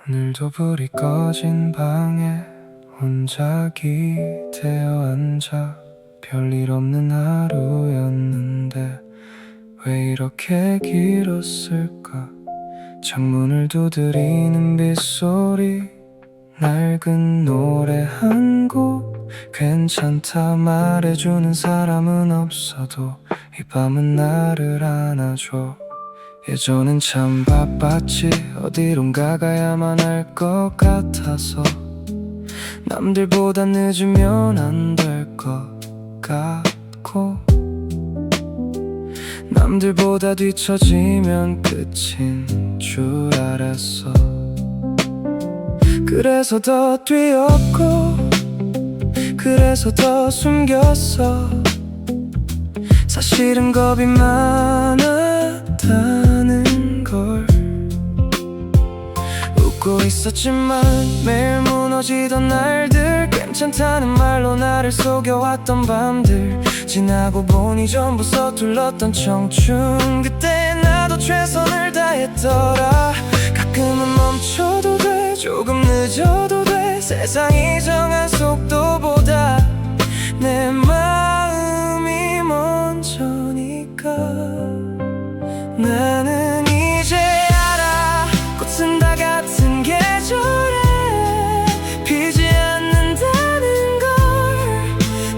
오늘도 불이 꺼진 방에 혼자 기대어 앉아 별일 없는 하루였는데 왜 이렇게 길었을까. 창문을 두드리는 빗소리, 낡은 노래 한 곡, 괜찮다 말해주는 사람은 없어도 이 밤은 나를 안아줘. 예전엔 참 바빴지, 어디론가 가야만 할 것 같아서 남들보다 늦으면 안 될 것 같고 남들보다 뒤처지면 끝인 줄 알았어. 그래서 더 뛰었고 그래서 더 숨겼어. 사실은 겁이 많았다는 걸 웃고 있었지만 매일 무너지던 날들, 괜찮다는 말로 나를 속여왔던 밤들, 지나고 보니 전부 서툴렀던 청춘. 그때 나도 최선을 다했더라. 가끔은 멈춰도 돼, 조금 늦어도 돼. 세상이 정한 속도보다 내 마음이 먼저니까. 나는 이제 알아, 꽃은 다 같은 계절에 피지 않는다는 걸.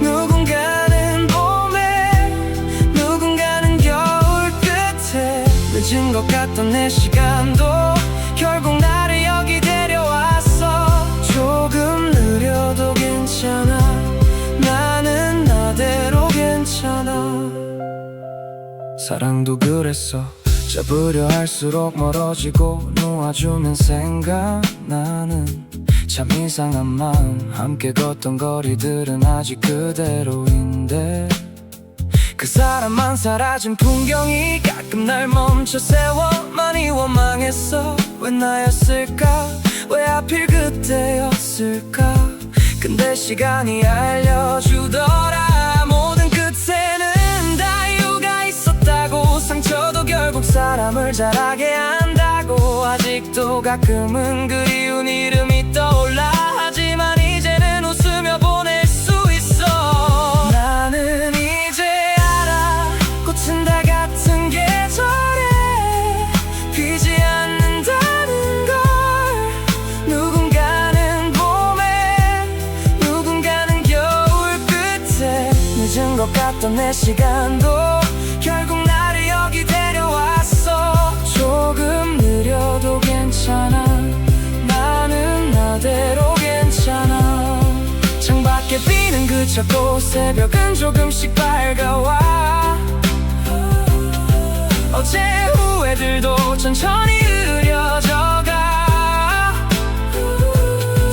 누군가는 봄에, 누군가는 겨울 끝에. 늦은 것 같던 내 시간도 결국 나를 여기 데려왔어. 조금 느려도 괜찮아, 나는 나대로 괜찮아. 사랑도 그랬어. 잡으려 할수록 멀어지고 놓아주면 생각나는 참 이상한 마음. 함께 걷던 거리들은 아직 그대로인데 그 사람만 사라진 풍경이 가끔 날 멈춰 세워. 많이 원망했어. 왜 나였을까, 왜 하필 그때였을까. 근데 시간이 알려주더라. 모든 끝에는 다 이유가 있었다고. 상처도 결국 사람을 자라게 한다고. 아직도 가끔은 그리운 이름이 떠올라. 하지만 이제는 웃으며 보낼 수 있어. 나는 이제 알아, 꽃은 다 같은 계절에 피지 않는다는 걸. 누군가는 봄에, 누군가는 겨울 끝에. 늦은 것 같던 내 시간도 결국 나를 여기 데려왔어. 조금 느려도 괜찮아, 나는 나대로 괜찮아. 창밖에 비는 그쳤고 새벽은 조금씩 밝아와. 어제 후회들도 천천히 흐려져가.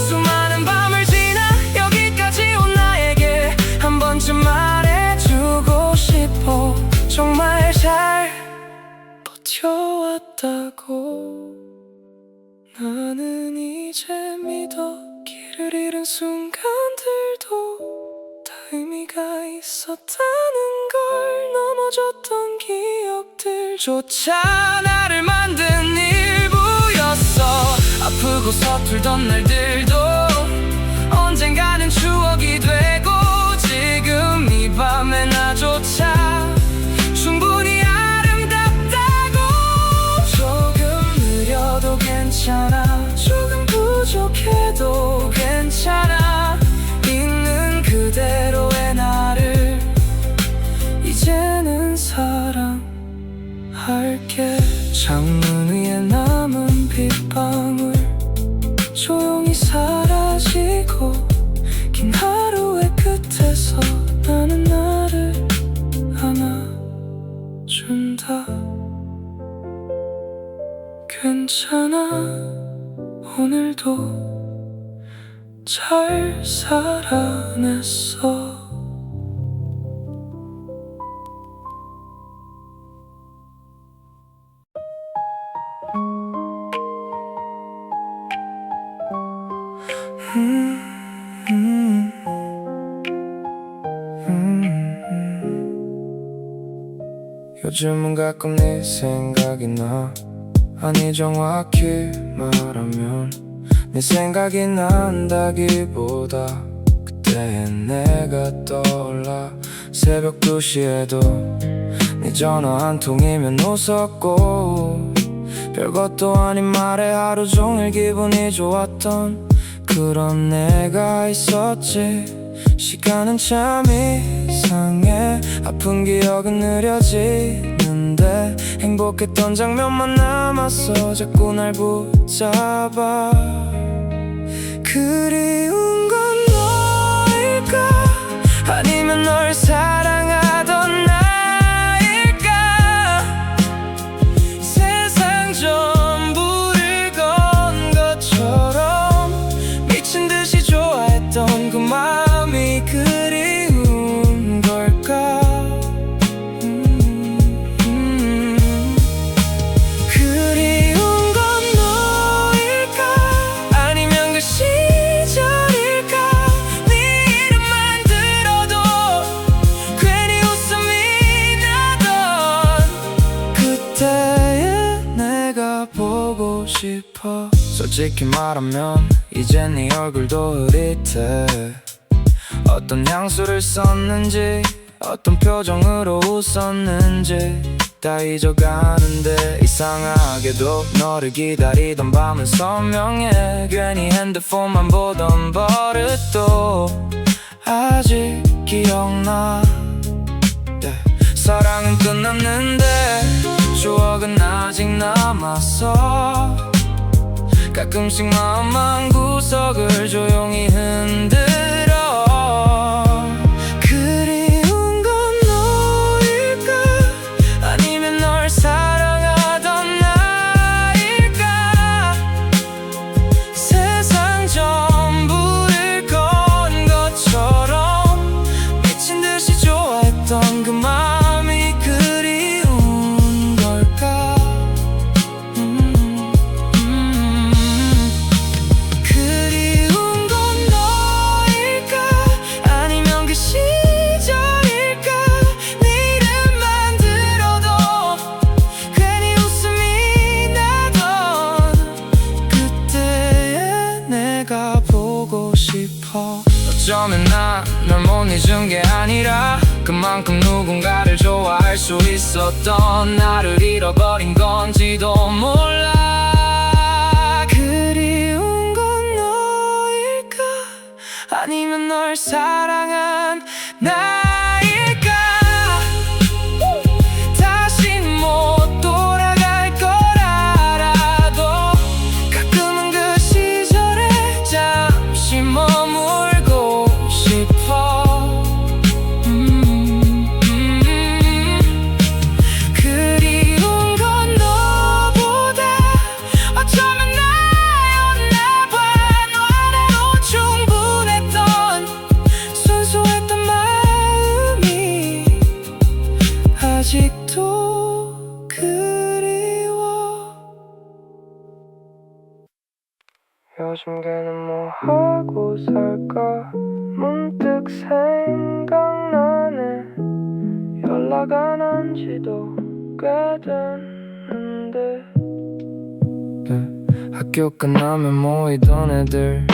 수많은 밤을 지나 여기까지 온 나에게 한 번쯤 말해주고 싶어. 정말 잘 버텨왔다고. 나는 이제 믿어, 길을 잃은 순간들도 다 의미가 있었다는 걸. 넘어졌던 기억들조차 나를 만든 일부였어. 아프고 서툴던 날들도 언젠가는 추억이 되고. 지금 이 밤의 나조차 충분히 아름답다고. 조금 느려도 괜찮아, 조금 부족해도 괜찮아. 그대로의 나를 이제는 사랑할게. 창문 위에 남은 빗방울 조용히 사라지고. 긴 하루의 끝에서 나는 나를 안아준다. 괜찮아, 오늘도 잘 살아냈어. 요즘은 가끔 네 생각이 나. 아니 정확히 말하면 네 생각이 난다기보다 그때의 내가 떠올라 새벽 2시에도 네 전화 한 통이면 웃었고 별것도 아닌 말에 하루 종일 기분이 좋았던 그런 내가 있었지. 시간은 참 이상해. 아픈 기억은 느려지는데 행복했던 장면만 남았어. 자꾸 날 붙잡아. 그리운 건 너일까? 아니면 널 사랑하던 나일까? 세상 전부를 건 것처럼 미친 듯이 좋아했던 그 마음이 그리운 걸까? 그리운 건 너일까? 아니면 그 시절일까? 네 이름만 들어도 괜히 웃음이 나던 그때의 내가 보고 싶어. 솔직히 말하면 이제 네 얼굴도 흐릿해. 어떤 향수를 썼는지 어떤 표정으로 웃었는지 다 잊어가는데 이상하게도 너를 기다리던 밤은 선명해. 괜히 핸드폰만 보던 버릇도 아직 기억나. 사랑은 끝났는데 추억은 아직 남았어. 가끔씩 마음 한 구석을 조용히 흔들어. 그리운 건 너일까? 아니면 널 사랑하던 나일까? 세상 전부를 건 것처럼 미친 듯이 좋아했던 그 마음이 그리운 걸까? 그리운 건 너일까? 아니면 그 시절일까? 네 이름만 들어도 괜히 웃음이 나던 그때의 내가 보고 싶어. 어쩌면 난 널 못 잊은 게 아니라 그만큼 누군가를 좋아할 수 있었던 나를 잃어버린 건지도 몰라. 그리운 건 너일까? 아니면 널 사랑한 나일까? 다시 못 돌아갈 걸 알아도 가끔은 그 시절에 잠시 머물고 싶어. 그리운 건 너보다 어쩌면 나였나 봐. 너 하나로 충분했던 순수했던 마음이 아직도 그리워. 요즘 걔는 뭐 하고 살까? 문득 생각나네. 연락 안 한 지도 꽤 됐는데. 학교 끝나면 모이던 애들,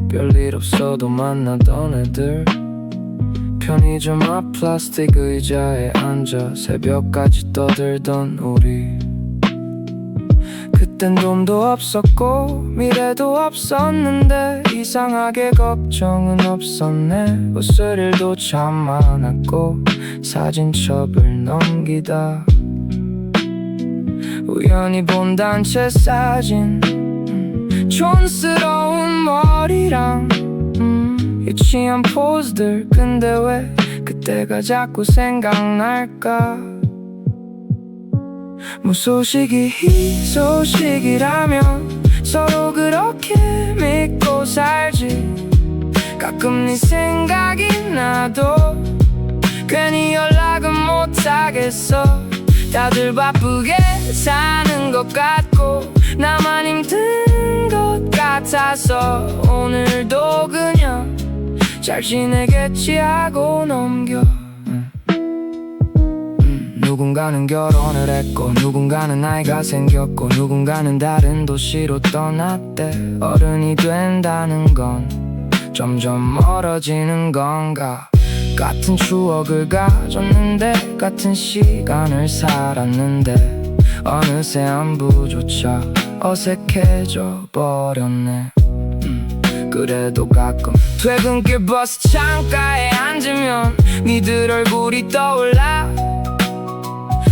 별일 없어도 만나던 애들, 편의점 앞 플라스틱 의자에 앉아 새벽까지 떠들던 우리. 그땐 돈도 없었고 미래도 없었는데 이상하게 걱정은 없었네. 웃을 일도 참 많았고 사진첩을 넘기다 우연히 본 단체 사진, 촌스러운 머리랑 유치한 포즈들. 근데 왜 그때가 자꾸 생각날까? 무소식이 희소식이라면 서로 그렇게 믿고 살지. 가끔 네 생각이 나도 괜히 연락은 못하겠어. 다들 바쁘게 사는 것 같고 나만 힘든 것 같아서 오늘도 그냥 잘 지내겠지 하고 넘겨. 누군가는 결혼을 했고 누군가는 아이가 생겼고 누군가는 다른 도시로 떠났대. 어른이 된다는 건 점점 멀어지는 건가. 같은 추억을 가졌는데 같은 시간을 살았는데 어느새 안부조차 어색해져 버렸네. 그래도 가끔 퇴근길 버스 창가에 앉으면 니들 얼굴이 떠올라.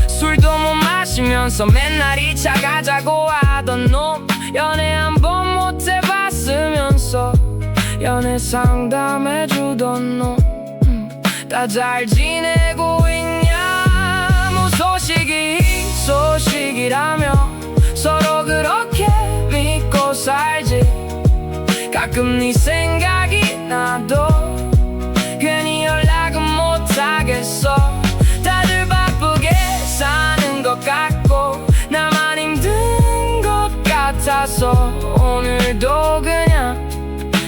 술도 못 마시면서 맨날 2차 가자고 하던 놈, 연애 한 번 못 해봤으면서 연애 상담해주던 놈, 다 잘 지내고 있냐. 뭐 소식이라며 서로 그렇게 믿고 살지. 가끔 네 생각이 나도 괜히 연락은 못하겠어. 다들 바쁘게 사는 것 같고 나만 힘든 것 같아서 오늘도 그냥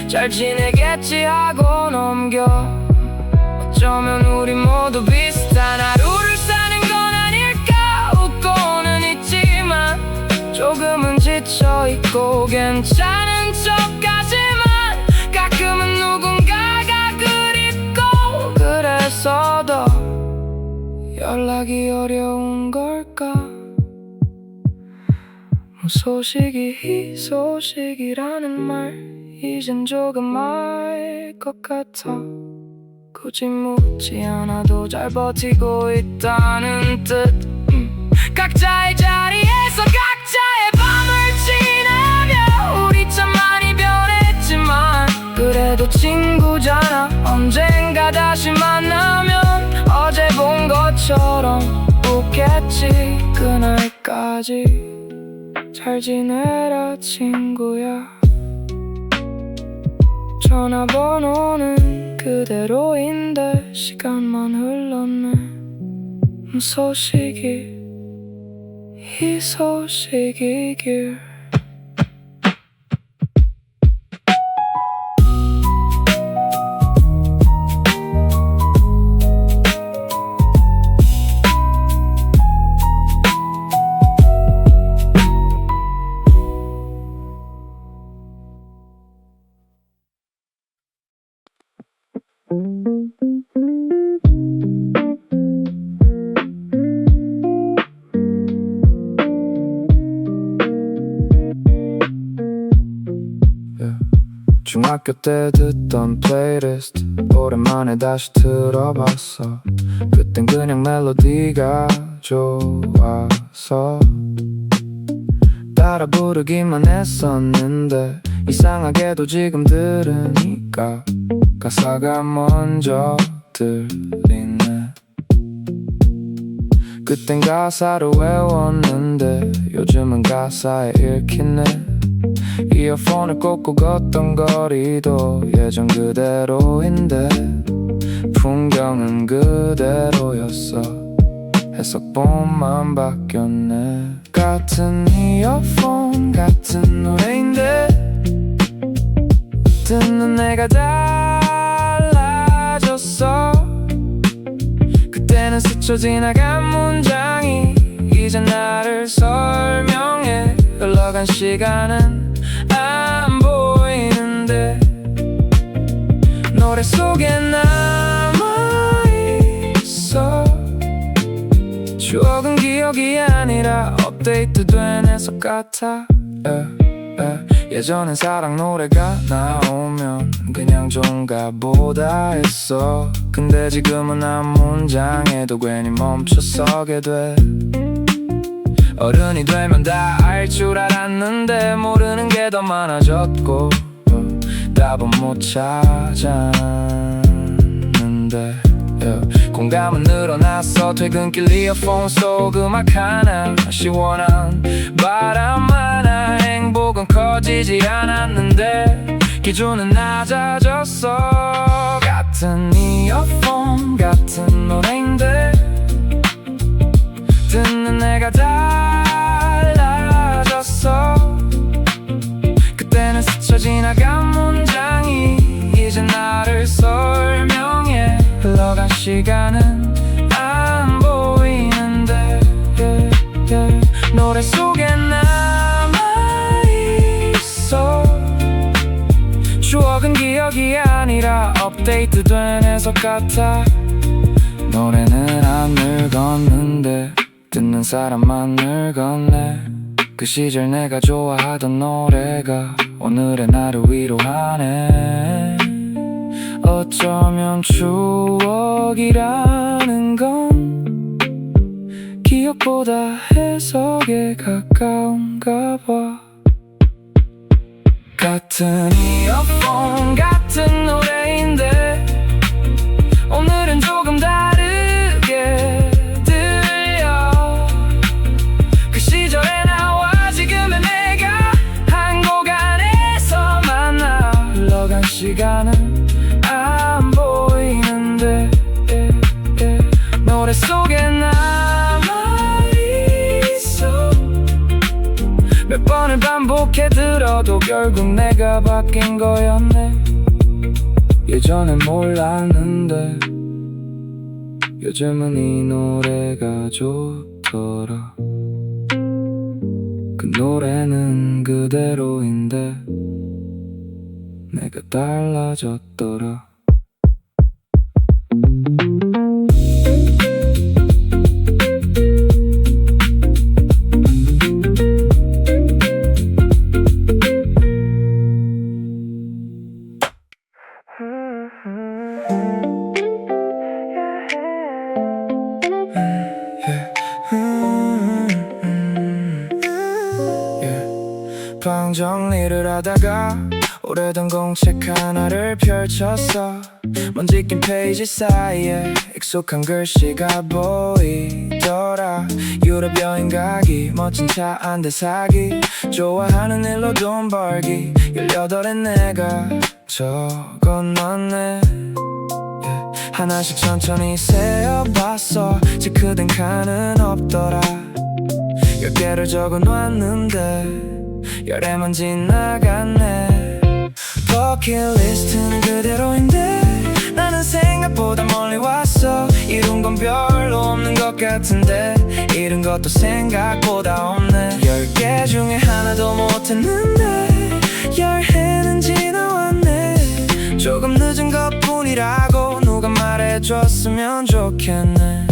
잘 지내겠지 하고 넘겨. 어쩌면 우리 모두 비슷한 하루를 사는 건 아닐까. 웃고는 있지만 조금은 지쳐있고 괜찮은 척하지만 가끔은 누군가가 그립고 그래서 더 연락이 어려운 걸까. 소식이라는 말 이젠 조금 알 것 같아. 굳이 묻지 않아도 잘 버티고 있다는 뜻. 각자의 자리에서 각자의 밤을 지내며 우리 참 많이 변했지만 그래도 친구잖아. 언젠가 다시 만나면 어제 본 것처럼 웃겠지. 그날까지 잘 지내라 친구야. 전화번호는 그대로인데 시간만 흘렀네. 이 소식이길. 중학교 때 듣던 플레이리스트 오랜만에 다시 들어봤어. 그땐 그냥 멜로디가 좋아서 따라 부르기만 했었는데 이상하게도 지금 들으니까 가사가 먼저 들리네. 그땐 가사를 외웠는데 요즘은 가사에 읽히네. 이어폰을 꽂고 걷던 거리도 예전 그대로인데 풍경은 그대로였어. 해석본만 바뀌었네. 같은 이어폰 같은 노래인데 듣는 내가 달라졌어. 그때는 스쳐 지나간 문장이 이제 나를 설명해. 흘러간 시간은 안 보이는데 노래 속에 남아있어. 추억은 기억이 아니라 업데이트된 해석 같아. 예전엔 사랑 노래가 나오면 그냥 좋은가 보다 했어. 근데 지금은 한 문장에도 괜히 멈춰서게 돼. 어른이 되면 다 알 줄 알았는데 모르는 게 더 많아졌고 답은 못 찾았는데 공감은 늘어났어. 퇴근길 이어폰 속 음악 하나 시원한 바람 하나. 행복은 커지지 않았는데 기준은 낮아졌어. 같은 이어폰 같은 노래인데 듣는 내가 달라졌어. 그때는 스쳐 지나간 문장이 이제 나를 설명해. 흘러간 시간은 안 보이는데 노래 속에 남아있어. 추억은 기억이 아니라 업데이트된 해석 같아. 노래는 안 늙었는데 듣는 사람만 늙었네. 그 시절 내가 좋아하던 노래가 오늘의 나를 위로하네. 어쩌면 추억이라는 건 기억보다 해석에 가까운가 봐. 같은 이어폰 같은 노래인데 오늘은 조금 다르게 들려. 그 시절의 나와 지금의 내가 한 곡 안에서 만나. 흘러간 시간은 안 보이는데 노래 속에 남아있어. 몇 번을 반복해 들어도 결국 내가 바뀐 거였네. 예전엔 몰랐는데 요즘은 이 노래가 좋더라. 그 노래는 그대로인데 내가 달라졌더라. 방 정리를 하다가 오래된 공책 하나를 펼쳤어. 먼지 낀 페이지 사이에 익숙한 글씨가 보이더라. 유럽 여행 가기, 멋진 차 한 대 사기, 좋아하는 일로 돈 벌기. 18에 내가 적어놨네. 하나씩 천천히 세어봤어. 체크된 칸은 없더라. 10개를 적어놨는데 열애만 지나갔네. 버킷리스트는 그대로인데 나는 생각보다 멀리 왔어. 이룬 건 별로 없는 것 같은데 잃은 것도 생각보다 없네. 10개 중에 하나도 못했는데 열해는 지나왔네. 조금 늦은 것뿐이라고 누가 말해줬으면 좋겠네.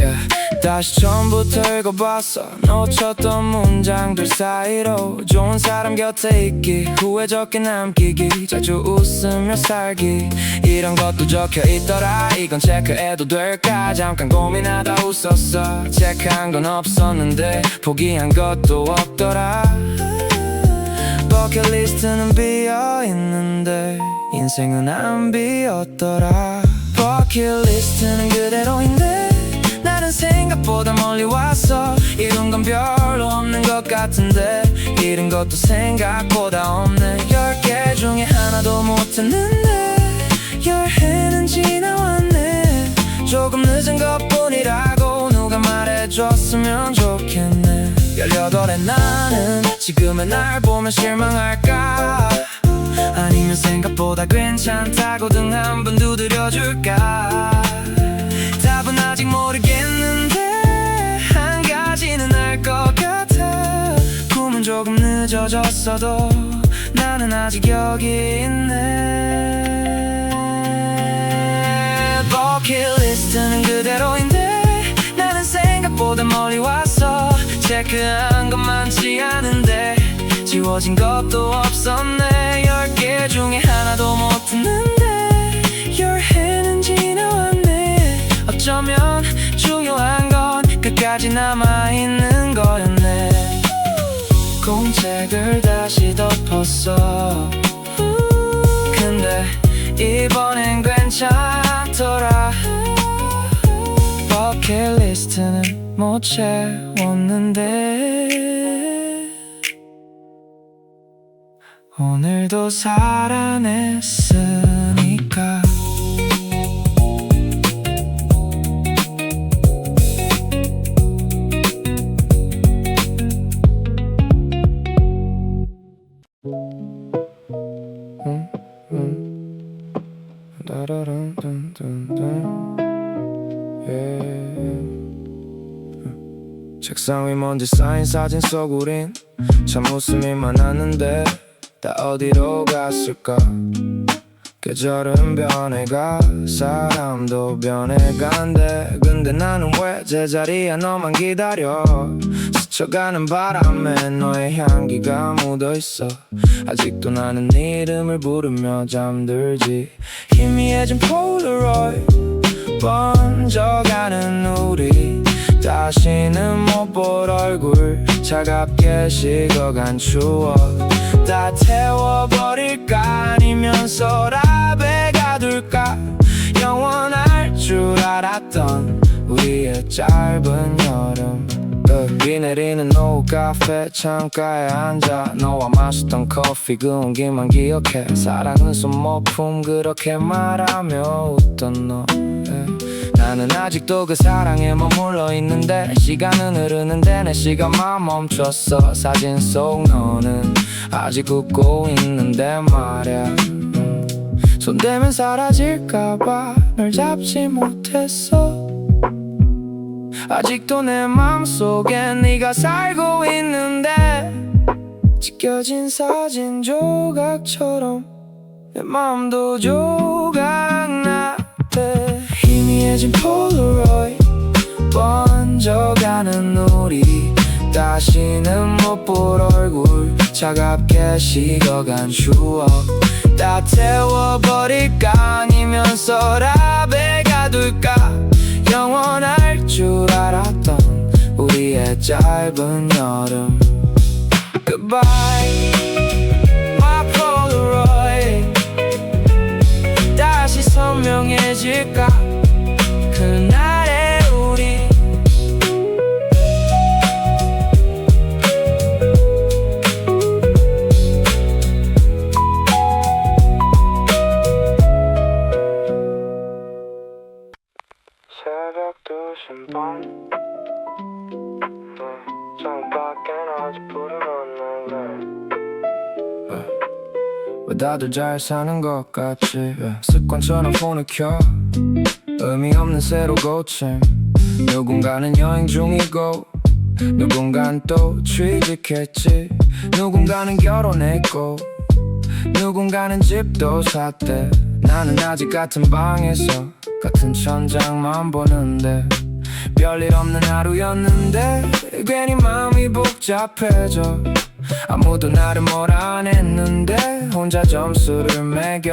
다시 처음부터 읽어봤어. 놓쳤던 문장들 사이로 좋은 사람 곁에 있기, 후회 적게 남기기, 자주 웃으며 살기, 이런 것도 적혀있더라. 이건 체크해도 될까? 잠깐 고민하다 웃었어. 체크한 건 없었는데 포기한 것도 없더라. 버킷리스트는 비어있는데 인생은 안 비었더라. 버킷리스트는 그대로인데 나는 생각보다 멀리 왔어. 이룬 건 별로 없는 것 같은데 잃은 것도 생각보다 없네. 10개 중에 하나도 못했는데 열해는 지나왔네. 조금 늦은 것뿐이라고 누가 말해줬으면 좋겠네. 18에 나는 지금의 날 보면 실망할까? 아니면 생각보다 괜찮다고 등 한 번 두드려줄까? 답은 아직 모르겠는데 한 가지는 알 것 같아. 꿈은 조금 늦어졌어도 나는 아직 여기 있네. 버킷리스트는 그대로인데 나는 생각보다 멀리 왔어. 체크한 건 많지 않은데 지워진 것도 없었네. 10개 중에 하나도 못했는데 열해는 지나왔네. 어쩌면 중요한 건 끝까지 남아있는 거였네. 공책을 다시 덮었어. 근데 이번엔 괜찮더라. 버킷리스트는 못 채웠는데 오늘도 살아냈으니까. 책상 위 먼지 쌓인 사진 속 우린 참 웃음이 많았는데 다 어디로 갔을까. 계절은 변해가 사람도 변해간대. 근데 나는 왜 제자리에 너만 기다려. 스쳐가는 바람에 너의 향기가 묻어있어. 아직도 나는 네 이름을 부르며 잠들지. 희미해진 폴라로이드 번져가는 우리 다시는 못 볼 얼굴 차갑게 식어간 추억 다 태워버릴까 아니면 서랍에 가둘까. 영원할 줄 알았던 우리의 짧은 여름. 비 내리는 오후 카페 창가에 앉아 너와 마셨던 커피 그 온기만 기억해. 사랑은 손모품 그렇게 말하며 웃던 너. 나는 아직도 그 사랑에 머물러 있는데 시간은 흐르는데 내 시간만 멈췄어. 사진 속 너는 아직 웃고 있는데 말야. 손대면 사라질까봐 널 잡지 못했어. 아직도 내 맘속에 네가 살고 있는데 찢겨진 사진 조각처럼 내 맘도 조각났대. 희미해진 폴라로이드 번져가는 우리 다시는 못 볼 얼굴 차갑게 식어간 추억 다 태워버릴까 아니면 서랍에 가둘까. 영원할 줄 알았던 우리의 짧은 여름. Goodbye my Polaroid. 다시 선명해질까 그날의 우리. 새벽 2시 반 창밖엔 아직 불이 났네. 왜 다들 잘 사는 것 같지. 습관처럼 폰을 켜 의미 없는 새로 고침. 누군가는 여행 중이고 누군가는 또 취직했지. 누군가는 결혼했고 누군가는 집도 샀대. 나는 아직 같은 방에서 같은 천장만 보는데 별일 없는 하루였는데 괜히 마음이 복잡해져. 아무도 나를 뭐라 안 했는데 혼자 점수를 매겨.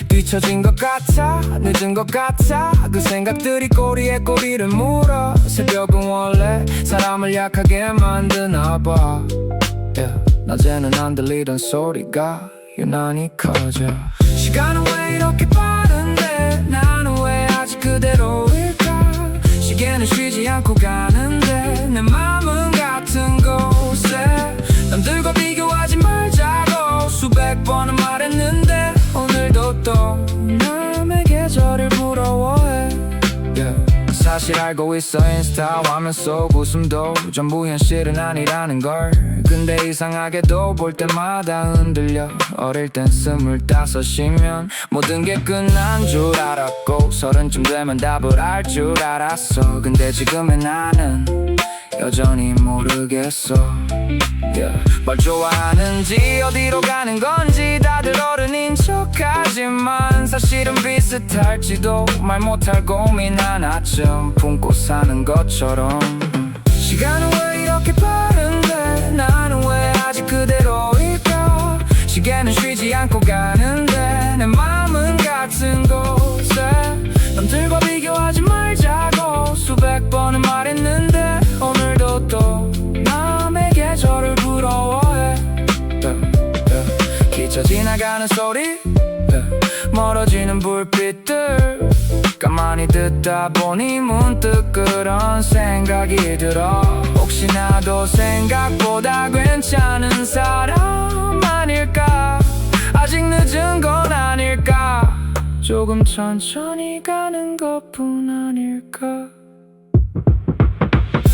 뒤처진 것 같아 늦은 것 같아 그 생각들이 꼬리에 꼬리를 물어. 새벽은 원래 사람을 약하게 만드나 봐. 낮에는 안 들리던 소리가 유난히 커져. 시간은 왜 이렇게 빠른데 나는 왜 아직 그대로일까. 시계는 쉬지 않고 가는데 내 맘은 같은 곳에. 남들과 비교하지 말자고 수백 번은 말했는데 오늘도 또 남의 계절을 부러워해. 사실 알고 있어 인스타 화면 속 웃음도 전부 현실은 아니라는 걸. 근데 이상하게도 볼 때마다 흔들려. 어릴 땐 25이면 모든 게 끝난 줄 알았고 30쯤 되면 답을 알 줄 알았어. 근데 지금의 나는 여전히 모르겠어. 뭘 좋아하는지 어디로 가는 건지 다들 어른인 척하지만 사실은 비슷할지도 말 못할 고민 하나쯤 품고 사는 것처럼. 시간은 왜 이렇게 빠른데 나는 왜 아직 그대로일까. 시계는 쉬지 않고 가는데 내 맘은 같은 곳에. 남들과 비교하지 말자고 수백 번은 말했는데 오늘도 또 남의 계절을 부러워해. 기차 지나가는 소리 멀어지는 불빛들 가만히 듣다 보니 문득 그런 생각이 들어. 혹시 나도 생각보다 괜찮은 사람 아닐까. 아직 늦은 건 아닐까. 조금 천천히 가는 것뿐 아닐까.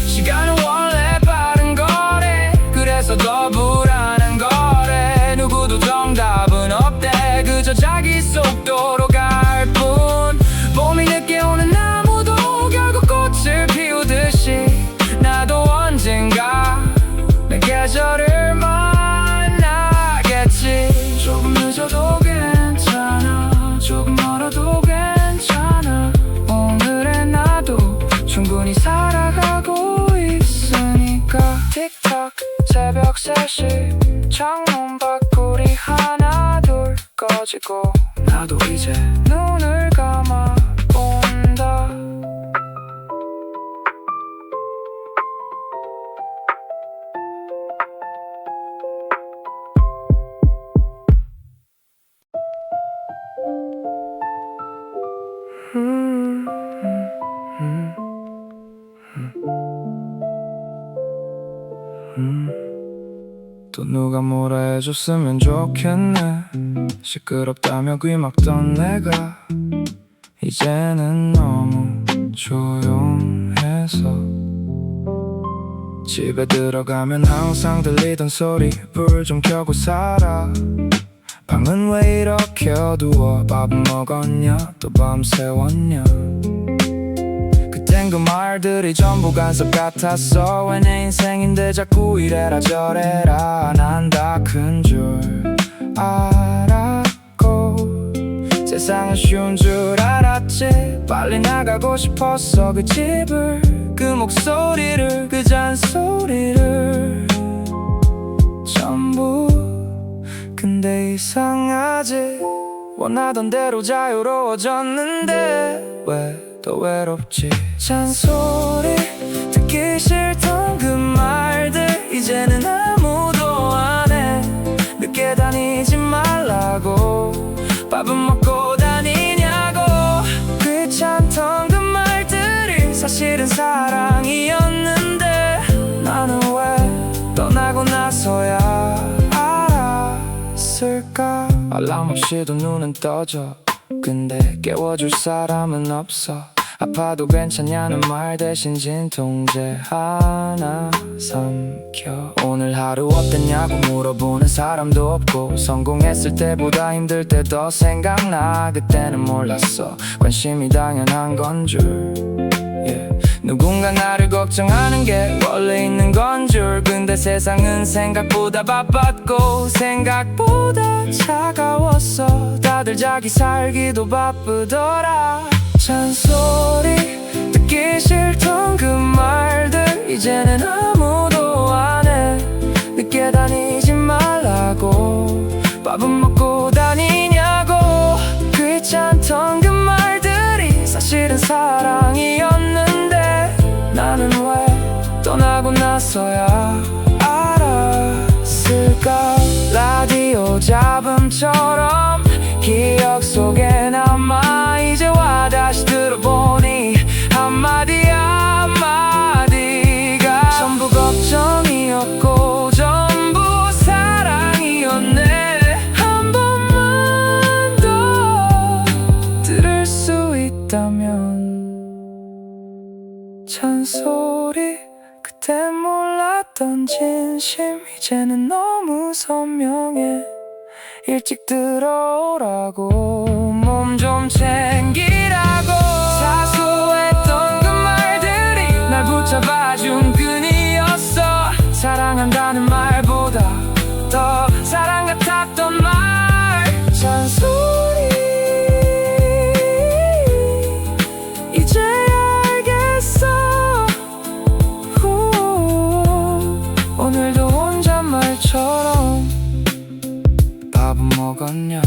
시간은 원래 빠른 거래. 그래서 더 불안한 거래. 누구도 정답은 없대. 그저 자기 속도로 갈 뿐. 봄이 늦게 오는 나무도 결국 꽃을 피우듯이 3시 창문 밖불이 하나 둘 꺼지고 나도 이제 눈을 감아 본다. 또 누가 뭐라 해줬으면 좋겠네. 시끄럽다며 귀 막던 내가 이제는 너무 조용해서 집에 들어가면 항상 들리던 소리 불 좀 켜고 살아. 방은 왜 이렇게 어두워. 밥은 먹었냐 또 밤새웠냐. 그땐 그 말들이 전부 간섭 같았어. 왜 내 인생인데 자꾸 이래라 저래라. 난 다 큰 줄 알았고 세상은 쉬운 줄 알았지. 빨리 나가고 싶었어 그 집을, 그 목소리를, 그 잔소리를 전부. 근데 이상하지. 원하던 대로 자유로워졌는데 왜 더 외롭지. 잔소리 듣기 싫던 그 말들 이제는 아무도 안 해. 늦게 다니지 말라고, 밥은 먹고 다니냐고. 귀찮던 그 말들이 사실은 사랑이었는데 나는 왜 떠나고 나서야 알았을까. 알람 없이도 눈은 떠져. 근데 깨워줄 사람은 없어. 아파도 괜찮냐는 말 대신 진통제 하나 삼켜. 오늘 하루 어땠냐고 물어보는 사람도 없고, 성공했을 때보다 힘들 때 더 생각나. 그때는 몰랐어 관심이 당연한 건 줄. 누군가 나를 걱정하는 게 원래 있는 건 줄. 근데 세상은 생각보다 바빴고 생각보다 차가웠어. 다들 자기 살기도 바쁘더라. 잔소리 듣기 싫던 그 말들 이제는 아무도 안 해. 늦게 다니지 말라고, 밥은 먹고 다니냐고. 귀찮던 그 말들이 사실은 사랑이었는데 나는 왜 떠나고 나서야 알았을까. 라디오 잡음처럼 기억 속에 남아. 이제 와 다시 들어보니 한마디 한마디가 전부 걱정이었고 전부 사랑이었네. 한 번만 더 들을 수 있다면. 잔소리 그땐 몰랐던 진심 이제는 너무 선명해. 일찍 들어오라고, 몸 좀 챙기라고. 사소했던 그 말들이 날 붙잡아준 끈이었어. 사랑한다는 말보다 더 사랑 같았던 말. 잔소리 이제 알겠어. 오늘도 혼잣말처럼 밥은 먹었냐,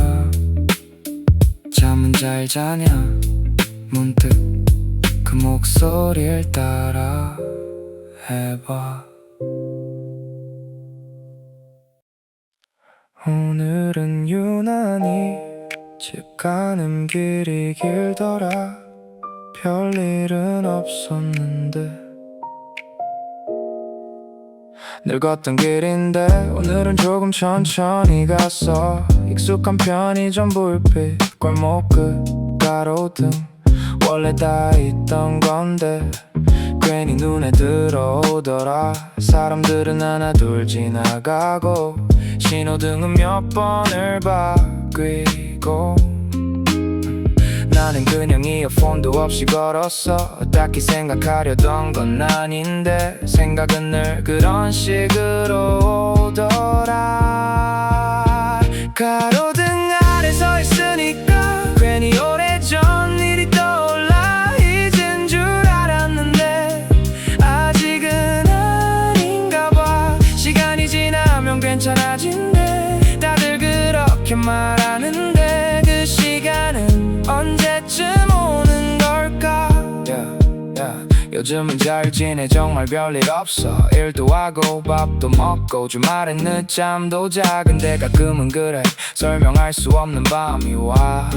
잠은 잘 자냐. 문득 그 목소리를 따라 해봐. 오늘은 유난히 집 가는 길이 길더라. 별일은 없었는데 늘 걷던 길인데 오늘은 조금 천천히 갔어. 익숙한 편의점 불빛, 골목 끝 가로등 원래 다 있던 건데 괜히 눈에 들어오더라. 사람들은 하나 둘 지나가고 신호등은 몇 번을 바뀌고 나는 그냥 이어폰도 없이 걸었어. 딱히 생각하려던 건 아닌데 생각은 늘 그런 식으로 오더라. 가로등 아래 서 있으니까 괜히 오래전 일이 떠올라. 잊은 줄 알았는데 아직은 아닌가 봐. 시간이 지나면 괜찮아진대. 다들 그렇게 말하는데 그 시간은 언제쯤 오는 걸까? 요즘은 잘 지내 정말 별일 없어. 일도 하고 밥도 먹고 주말엔 늦잠도 자. 근데 가끔은 그래 설명할 수 없는 밤이 와.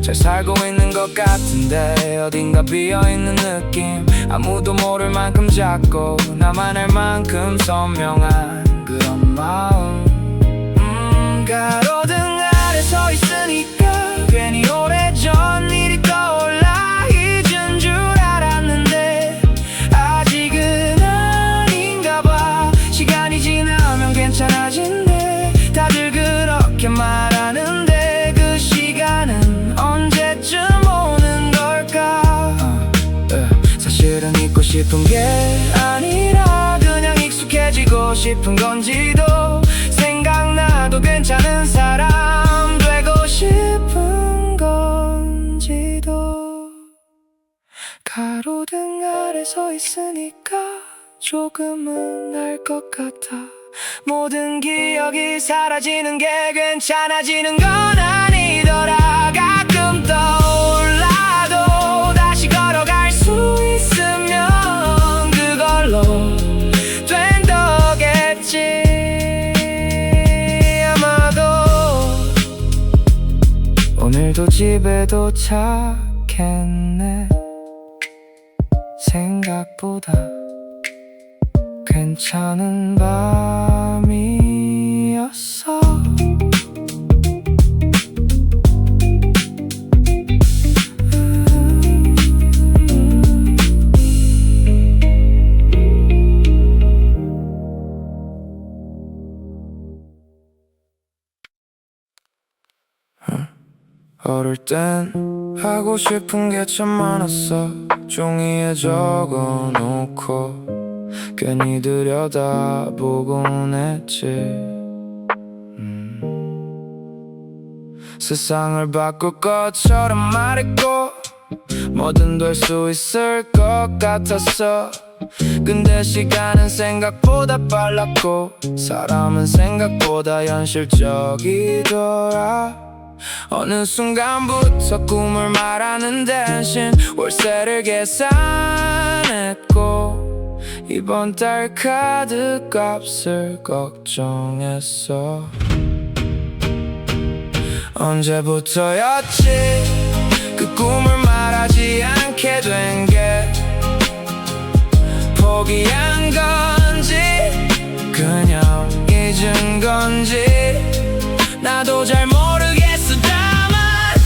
잘 살고 있는 것 같은데 어딘가 비어있는 느낌. 아무도 모를 만큼 작고 나만 알 만큼 선명한 그런 마음. 가로등 아래 서 있으니까 괜히 오래전 일이 떠올라. 잊은 줄 알았는데 아직은 아닌가 봐. 시간이 지나면 괜찮아진대. 다들 그렇게 말하는데 그 시간은 언제쯤 오는 걸까? 사실은 잊고 싶은 게 아니라 그냥 익숙해지고 싶은 건지도, 생각나도 괜찮은 사람 되고 싶은 건지도. 가로등 아래 서 있으니까 조금은 알 것 같아. 모든 기억이 사라지는 게 괜찮아지는 건 아니더라. 가끔 떠올라도 다시 걸어갈 수 있으면 그걸로 된 거겠지. 아마도 오늘도 집에 도착했네. 생각보다 괜찮은 밤이었어. 어릴 땐 하고 싶은 게 참 많았어. 종이에 적어놓고 괜히 들여다보곤 했지. 세상을 바꿀 것처럼 말했고 뭐든 될 수 있을 것 같았어. 근데 시간은 생각보다 빨랐고 사람은 생각보다 현실적이더라. 어느 순간부터 꿈을 말하는 대신 월세를 계산했고 이번 달 카드 값을 걱정했어. 언제부터였지 그 꿈을 말하지 않게 된 게. 포기한 건지 그냥 잊은 건지 나도 잘 모르겠어. 다만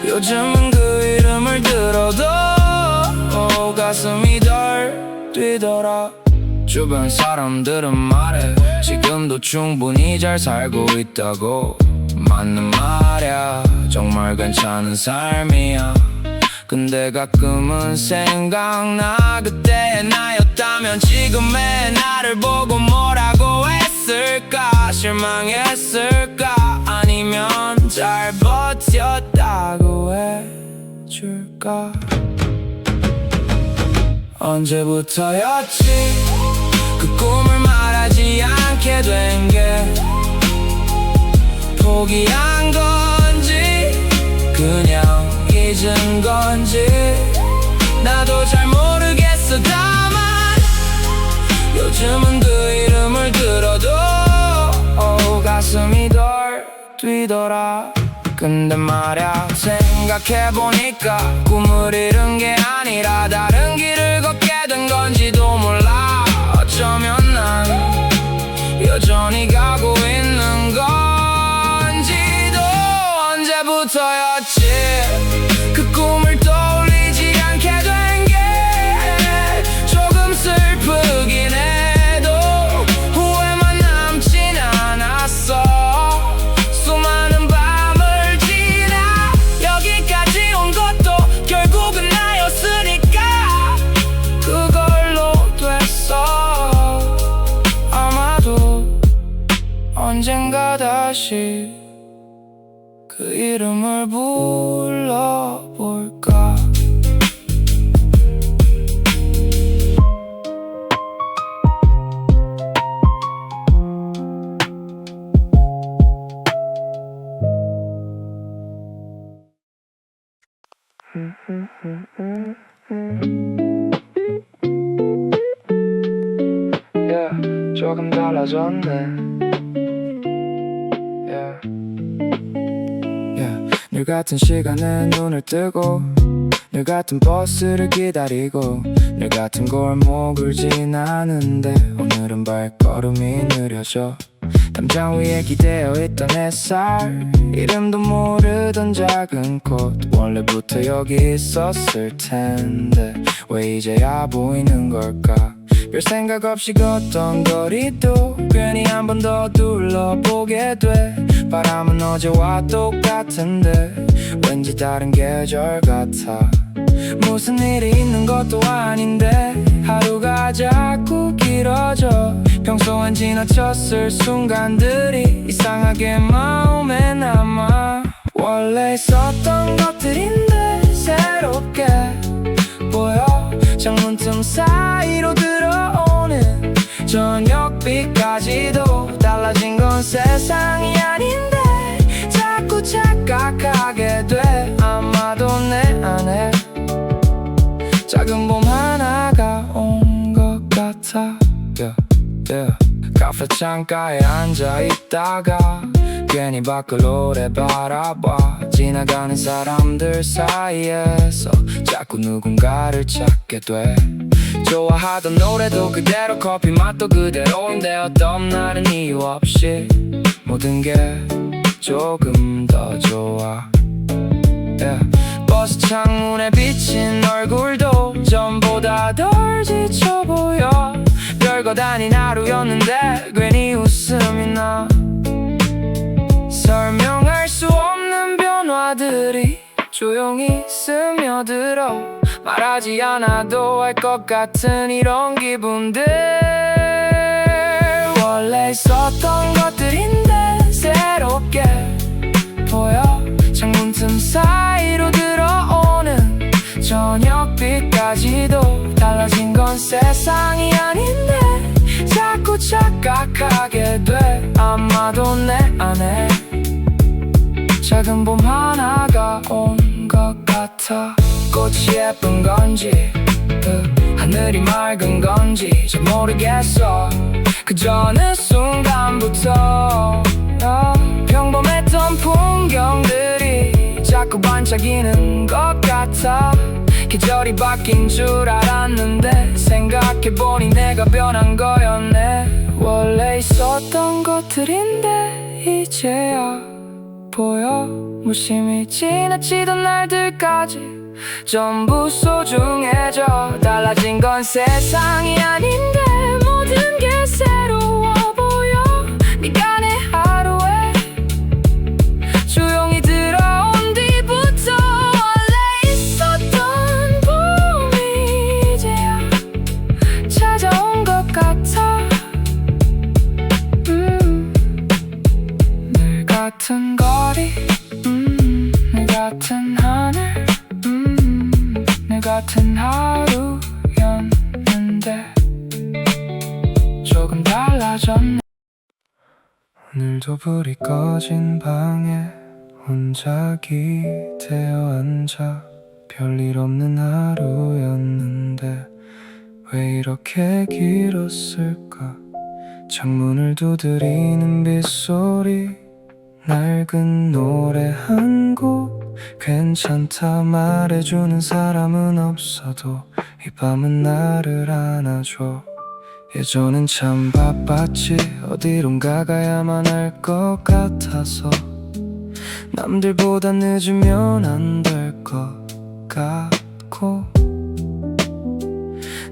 요즘은 그 이름을 들어도 가슴이 덜 뛰더라. 주변 사람들은 말해 지금도 충분히 잘 살고 있다고. 맞는 말이야, 정말 괜찮은 삶이야. 근데 가끔은 생각나. 그때의 나였다면 지금의 나를 보고 뭐라고 했을까? 실망했을까? 아니면 잘 버텼다고 해줄까? 언제부터였지 그 꿈을 말하지 않게 된 게. 포기한 건지 그냥 잊은 건지 나도 잘 모르겠어. 다만 요즘은 그 이름을 들어도 가슴이 덜 뛰더라. 근데 말야 생각해보니까 꿈을 잃은 게 아니라 다른 길을 걷게 된 건지도 몰라. 어쩌면 난 여전히 가고 있는 건지도. 언제부터였지 그 꿈을 떠올리지 않게 된 게. 조금 슬프긴 해도 후회만 남진 않았어. 수많은 밤을 지나 여기까지 온 것도 결국은 나였으니까 그걸로 됐어. 아마도 언젠가 다시 그 이름을 불러볼까. Yeah, 조금 달라졌네. Yeah. Yeah. 늘 같은 시간에 눈을 뜨고 늘 같은 버스를 기다리고 늘 같은 골목을 지나는데 오늘은 발걸음이 느려져. 담장 위에 기대어 있던 햇살, 이름도 모르던 작은 꽃, 원래부터 여기 있었을 텐데 왜 이제야 보이는 걸까. 별 생각 없이 걷던 거리도 괜히 한 번 더 둘러보게 돼. 바람은 어제와 똑같은데 왠지 다른 계절 같아. 무슨 일이 있는 것도 아닌데 하루가 자꾸 길어져. 평소엔 지나쳤을 순간들이 이상하게 마음에 남아. 원래 있었던 것들인데 새롭게 보여. 창문 틈 사이로 들어오는 저녁빛까지도 달라진 건 세상이 아닌데 자꾸 착각하게 돼. 아마도 내 안에 작은 봄 하나가 온 것 같아. Yeah, yeah. 카페 창가에 앉아있다가 괜히 밖을 오래 바라봐. 지나가는 사람들 사이에서 자꾸 누군가를 찾게 돼. 좋아하던 노래도 그대로 커피 맛도 그대로인데 어떤 날은 이유 없이 모든 게 조금 더 좋아. Yeah. 버스 창문에 비친 얼굴도 전보다 덜 지쳐 보여. 별것 아닌 하루였는데 괜히 웃음이 나. 설명할 수 없는 변화들이 조용히 스며들어. 말하지 않아도 알 것 같은 이런 기분들. 원래 있었던 것들인데 새롭게 보여. 창문 틈 사이로 들어오는 저녁빛까지도 달라진 건 세상이 아닌데 자꾸 착각하게 돼. 아마도 내 안에 작은 봄 하나가 온 것 같아. 꽃이 예쁜 건지 하늘이 맑은 건지 잘 모르겠어. 그저 어느 순간부터 평범했던 풍경들이 자꾸 반짝이는 것 같아. 계절이 바뀐 줄 알았는데 생각해보니 내가 변한 거였네. 원래 있었던 것들인데 이제야 보여. 무심히 지나치던 날들까지 전부 소중해져. 달라진 건 세상이 아닌데 모든 게 새로워 보여. 네가 내 하루에 조용히 들어온 뒤부터 원래 있었던 봄이 이제야 찾아온 것 같아. 늘 같은 거리, 늘 같은 하늘, 늘 같은 하루였는데 조금 달라졌네. 오늘도 불이 꺼진 방에 혼자 기대어 앉아. 별일 없는 하루였는데 왜 이렇게 길었을까. 창문을 두드리는 빗소리, 낡은 노래 한 곡, 괜찮다 말해주는 사람은 없어도 이 밤은 나를 안아줘. 예전엔 참 바빴지. 어디론가 가야만 할 것 같아서 남들보다 늦으면 안 될 것 같고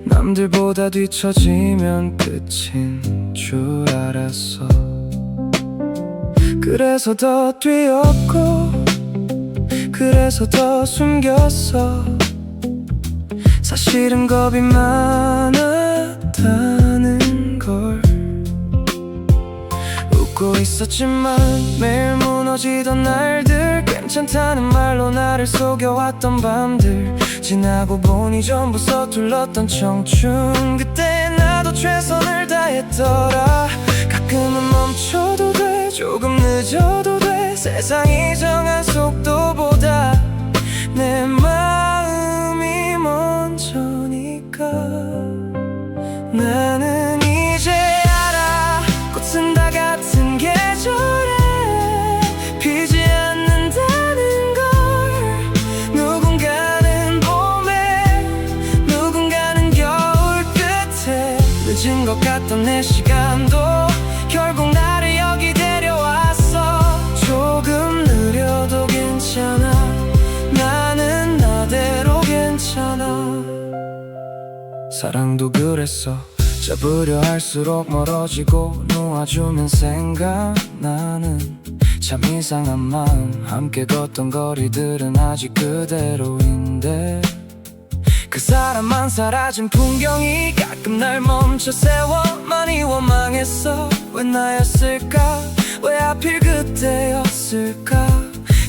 남들보다 뒤처지면 끝인 줄 알았어. 그래서 더 뛰었고 그래서 더 숨겼어. 사실은 겁이 많았다는 걸. 웃고 있었지만 매일 무너지던 날들, 괜찮다는 말로 나를 속여왔던 밤들, 지나고 보니 전부 서툴렀던 청춘. 그때 나도 최선을 다했더라. 가끔은 멈춰도 돼, 조금 늦어도 돼. 세상이 정한 속도보다 내 맘 사랑도 그랬어. 잡으려 할수록 멀어지고 놓아주면 생각나는 참 이상한 마음. 함께 걷던 거리들은 아직 그대로인데 그 사람만 사라진 풍경이 가끔 날 멈춰 세워. 많이 원망했어. 왜 나였을까? 왜 하필 그때였을까?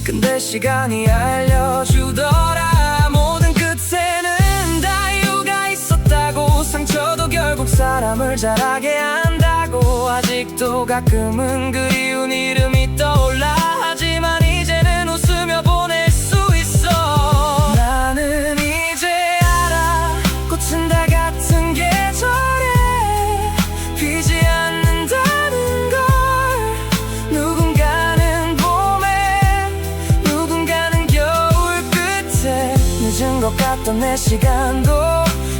근데 시간이 알려주더라. 모든 끝에는 다 이유가 있었다고. 상처도 결국 사람을 자라게 한다고. 아직도 가끔은 그리운 이름이 떠올라. 하지만 이제는 웃으며 보낼 수 있어. 나는 이제 알아. 꽃은 다 같은 계절에 피지 않는다는 걸. 누군가는 봄에, 누군가는 겨울 끝에. 늦은 것 같던 내 시간도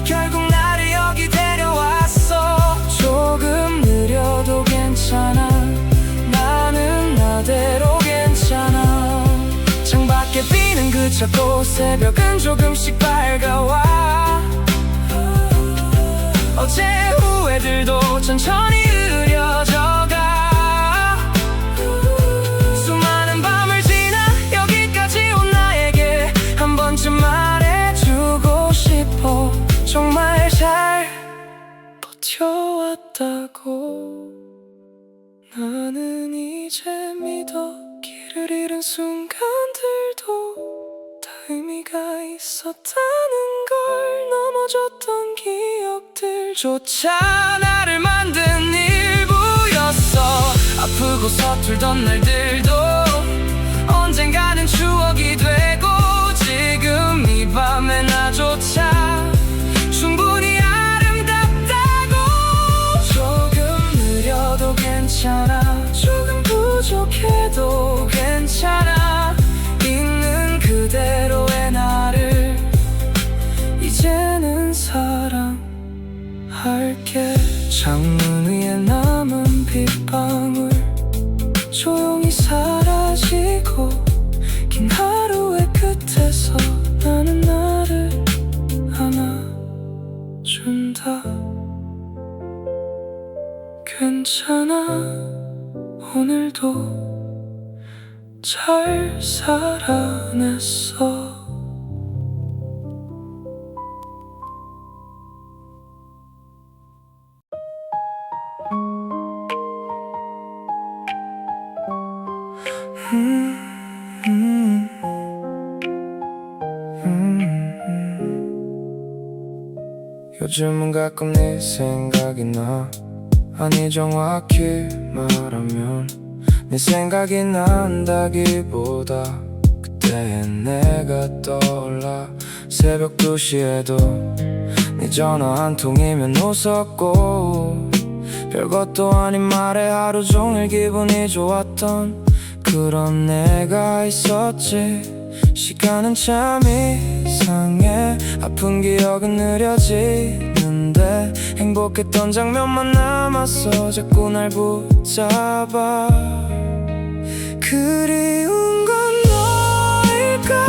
결국 나를 여기 데려왔어. 조금 느려도 괜찮아. 나는 나대로 괜찮아. 창밖에 비는 그쳤고 새벽은 조금씩 밝아와. 어제 후회들도 천천히 흐려져가. 수많은 밤을 지나 여기까지 온 나에게 한 번쯤 말해주고 싶어. 정말 잘 버텨왔다고. 나는 이제 믿어. 길을 잃은 순간들도 다 의미가 있었다는 걸. 넘어졌던 기억들조차 나를 만든 일부였어. 아프고 서툴던 날들도 언젠가는 추억이 되고. 지금 이 밤의 나조차 충분히 아름답다고. 조금 느려도 괜찮아. 조금 부족해도 괜찮아. 있는 그대로의 나를 이제는 사랑할게. 창문 위에 남은 빗방울 조용히 사라지고. 긴 하루의 끝에서 나는 나를 안아준다. 괜찮아. 오늘도 잘 살아냈어. 요즘은 가끔 네 생각이 나. 아니 정확히 말하면 네 생각이 난다기보다 그때의 내가 떠올라. 새벽 2시에도 네 전화 한 통이면 웃었고. 별것도 아닌 말에 하루 종일 기분이 좋았던 그런 내가 있었지. 시간은 참 이상해. 아픈 기억은 느려지는데 행복했던 장면만 남았어. 자꾸 날 붙잡아. 그리운 건 너일까?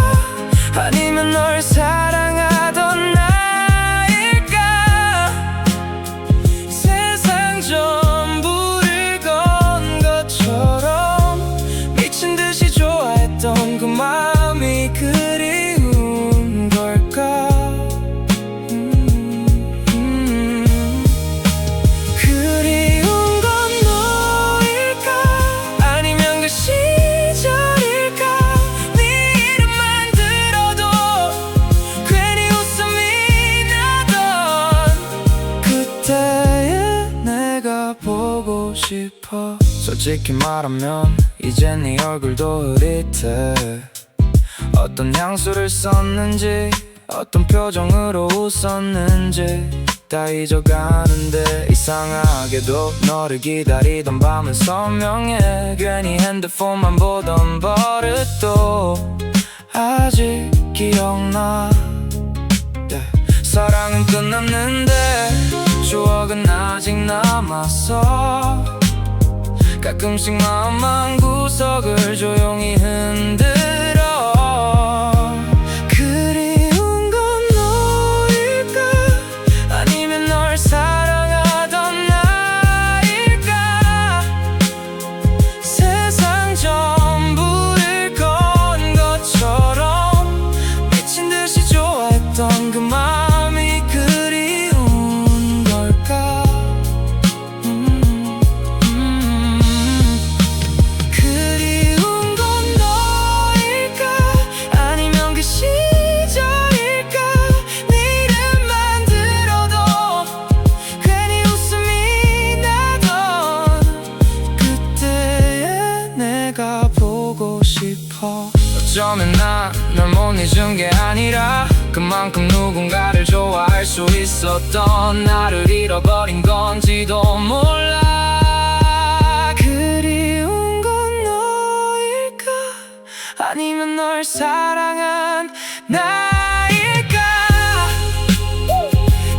아니면 널 사랑하던 나일까? 세상 전부를 건 것처럼 미친 듯이 좋아했던 그 마음이 그리운 걸까? 그리운 건 너일까? 아니면 그 시절일까? 네 이름만 들어도 괜히 웃음이 나던 그때의 내가 보고 싶어. 솔직히 말하면 이젠 네 얼굴도 흐릿해. 어떤 향수를 썼는지 어떤 표정으로 웃었는지 다 잊어가는데 이상하게도 너를 기다리던 밤은 선명해. 괜히 핸드폰만 보던 버릇도 아직 기억나. 사랑은 끝났는데 추억은 아직 남았어. 가끔씩 마음 한 구석을 조용히 흔들어. 그리운 건 너일까? 아니 어쩌면 난 널 못 잊은 게 아니라 그만큼 누군가를 좋아할 수 있었던 나를 잃어버린 건지도 몰라. 그리운 건 너일까? 아니면 널 사랑한 나일까?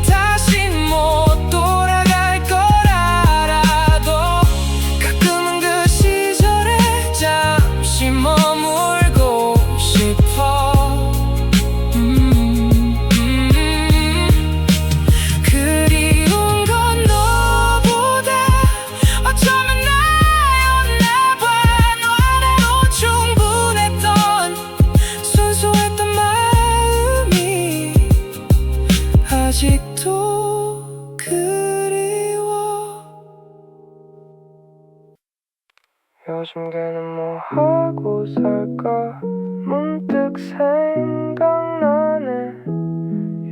다시 못 돌아갈 걸 알아도 가끔은 그 시절에 잠시 머물고 싶어. 그리운 건 너보다 어쩌면 나였나봐. 너 하나로 충분했던 순수했던 마음이 아직도 그리워. 요즘 걔는 뭐 하고 살까 문득 생각나네.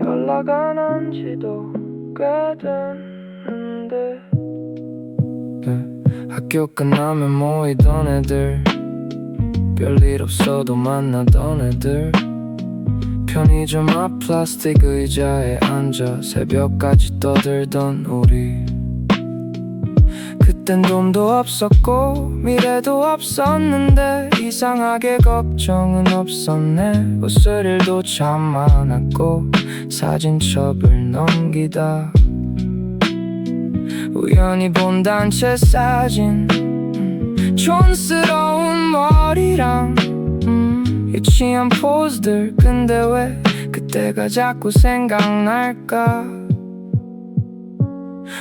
연락 안 한 지도 꽤 됐는데. 학교 끝나면 모이던 애들, 별일 없어도 만나던 애들, 편의점 앞 플라스틱 의자에 앉아 새벽까지 떠들던 우리. 그땐 돈도 없었고 미래도 없었는데 이상하게 걱정은 없었네. 웃을 일도 참 많았고 사진첩을 넘기다 우연히 본 단체 사진, 촌스러운 머리랑 유치한 포즈들. 근데 왜 그때가 자꾸 생각날까?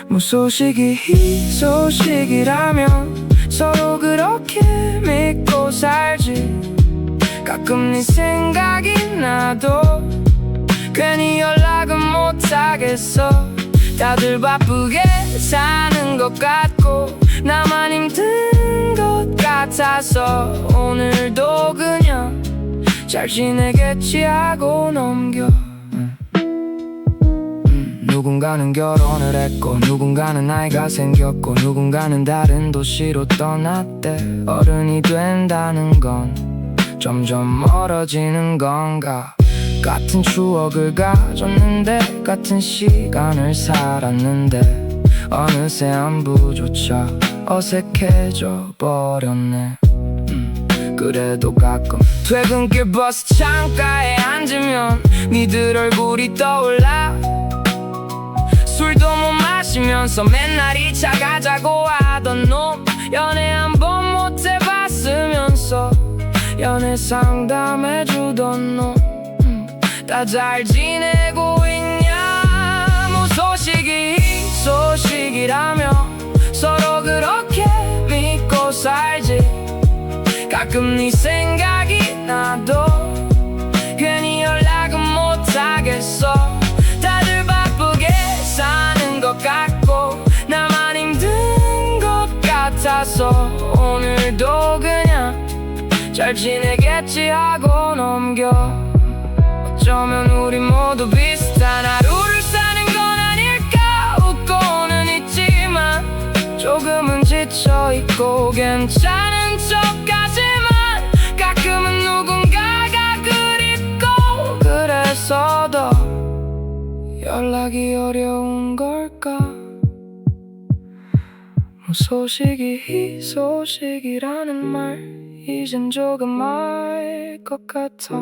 무소식이 희소식이라면 서로 그렇게 믿고 살지. 가끔 네 생각이 나도 괜히 연락은 못하겠어. 다들 바쁘게 사는 것 같고 나만 힘든 것 같아서 오늘도 그냥 잘 지내겠지 하고 넘겨. 누군가는 결혼을 했고 누군가는 아이가 생겼고 누군가는 다른 도시로 떠났대. 어른이 된다는 건 점점 멀어지는 건가? 같은 추억을 가졌는데 같은 시간을 살았는데 어느새 안부조차 어색해져 버렸네. 그래도 가끔 퇴근길 버스 창가에 앉으면 니들 얼굴이 떠올라. 술도 못 마시면서 맨날 2차 가자고 하던 놈, 연애 한 번 못 해봤으면서 연애 상담해주던 놈, 다 잘 지내고 있냐? 무소식이 희소식이라며 서로 그렇게 믿고 살지. 가끔 네 생각이 나도 괜히 연락은 못하겠어. 다들 바쁘게 사는 것 같고 나만 힘든 것 같아서 오늘도 그냥 잘 지내겠지 하고 넘겨. 어쩌면 우리 모두 비슷한 하루를 사는 건 아닐까. 웃고는 있지만 조금은 지쳐있고 괜찮은 척하지만 가끔은 누군가가 그립고 그래서 더 연락이 어려운 걸까. 무소식이 희소식이라는 말 이젠 조금 알 것 같아.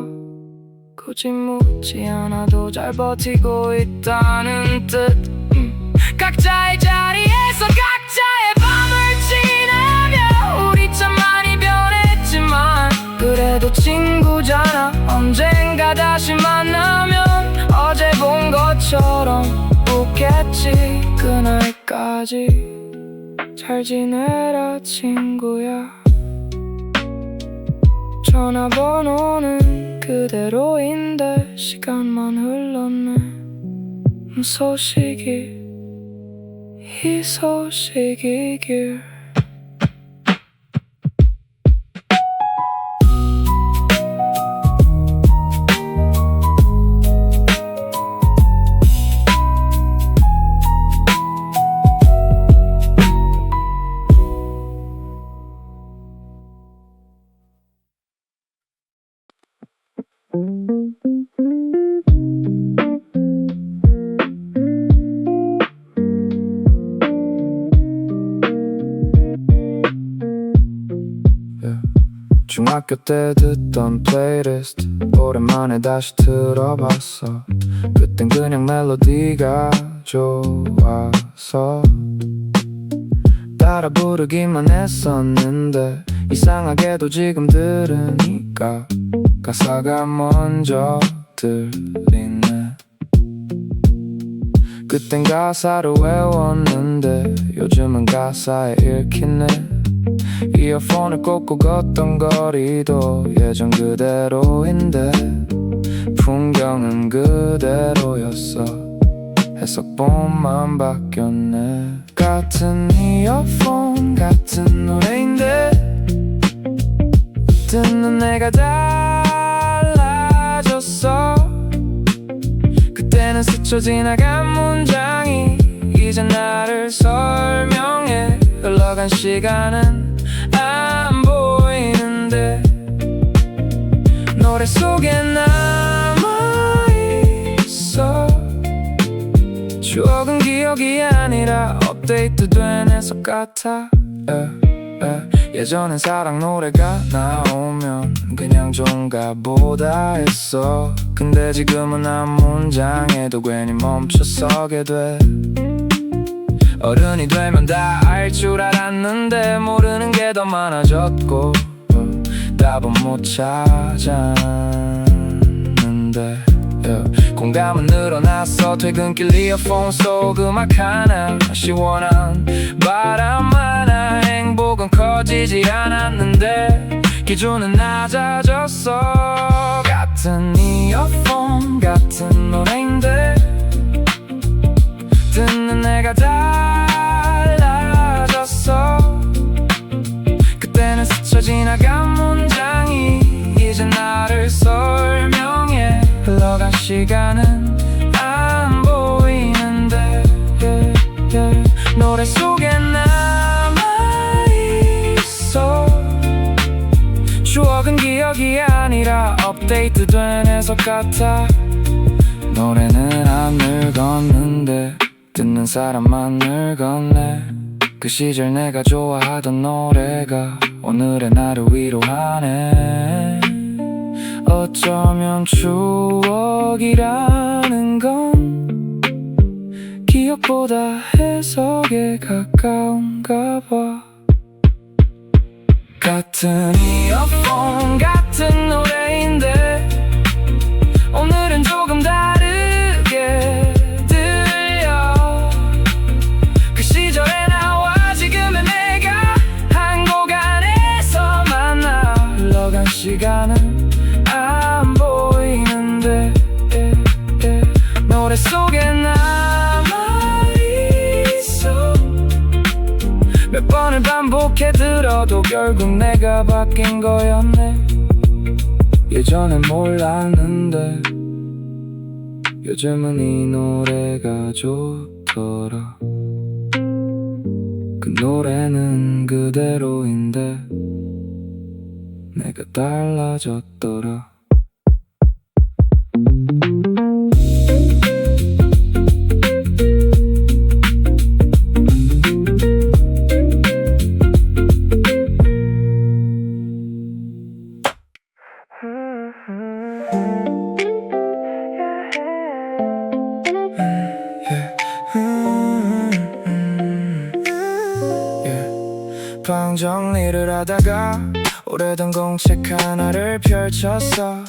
굳이 묻지 않아도 잘 버티고 있다는 뜻. 각자의 자리에서 각자의 밤을 지내며 우리 참 많이 변했지만 그래도 친구잖아. 언젠가 다시 만나면 어제 본 것처럼 웃겠지. 그날까지 잘 지내라 친구야. 전화번호는 그대로인데 시간만 흘렀네. 소식이 희소식이길. 중학교 때 듣던 플레이리스트 오랜만에 다시 들어봤어. 그땐 그냥 멜로디가 좋아서 따라 부르기만 했었는데 이상하게도 지금 들으니까 가사가 먼저 들리네. 그땐 가사를 외웠는데 요즘은 가사에 읽히네. 이어폰을 꽂고 걷던 거리도 예전 그대로인데 풍경은 그대로였어. 해석본만 바뀌었네. 같은 이어폰 같은 노래인데 듣는 내가 달라졌어. 그때는 스쳐 지나간 문장이 이제 나를 설명해. 흘러간 시간은 안 보이는데 노래 속에 남아있어. 추억은 기억이 아니라 업데이트된 해석 같아. 예전엔 사랑 노래가 나오면 그냥 좋은가 보다 했어. 근데 지금은 한 문장에도 괜히 멈춰서게 돼. 어른이 되면 다 알 줄 알았는데 모르는 게 더 많아졌고 답은 못 찾았는데 공감은 늘어났어. 퇴근길 이어폰 속 음악 하나 시원한 바람 하나 행복은 커지지 않았는데 기준은 낮아졌어. 같은 이어폰 같은 노래인데 듣는 내가 달라졌어. 그때는 스쳐 지나간 문장이 이제 나를 설명해. 흘러간 시간은 안 보이는데 노래 속에 남아있어. 추억은 기억이 아니라 업데이트된 해석 같아. 노래는 안 늙었는데 듣는 사람만 늙었네. 그 시절 내가 좋아하던 노래가 오늘의 나를 위로하네. 어쩌면 추억이라는 건 기억보다 해석에 가까운가 봐. 같은 이어폰 같은 노래인데 오늘은 조금 다르게 들려. 그 시절의 나와 지금의 내가 한 곡 안에서 만나. 흘러간 시간은 안 보이는데 노래 속에 남아있어. 몇 번을 반복해 들어도 결국 내가 바뀐 거였네. 예전엔 몰랐는데 요즘은 이 노래가 좋더라. 그 노래는 그대로인데 내가 달라졌더라. 방 정리를 하다가 오래된 공책 하나를 펼쳤어.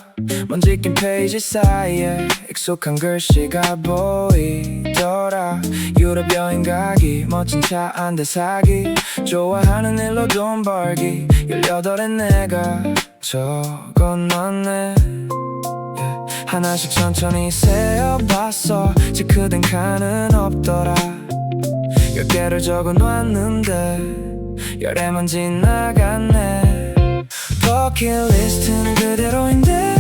먼지 낀 페이지 사이에 익숙한 글씨가 보이더라. 유럽 여행 가기, 멋진 차 한 대 사기, 좋아하는 일로 돈 벌기. 18에 내가 적어놨네. 하나씩 천천히 세어봤어. 체크된 칸은 없더라. 10개를 적어놨는데 열애만 지나갔네. 버킷리스트는 그대로인데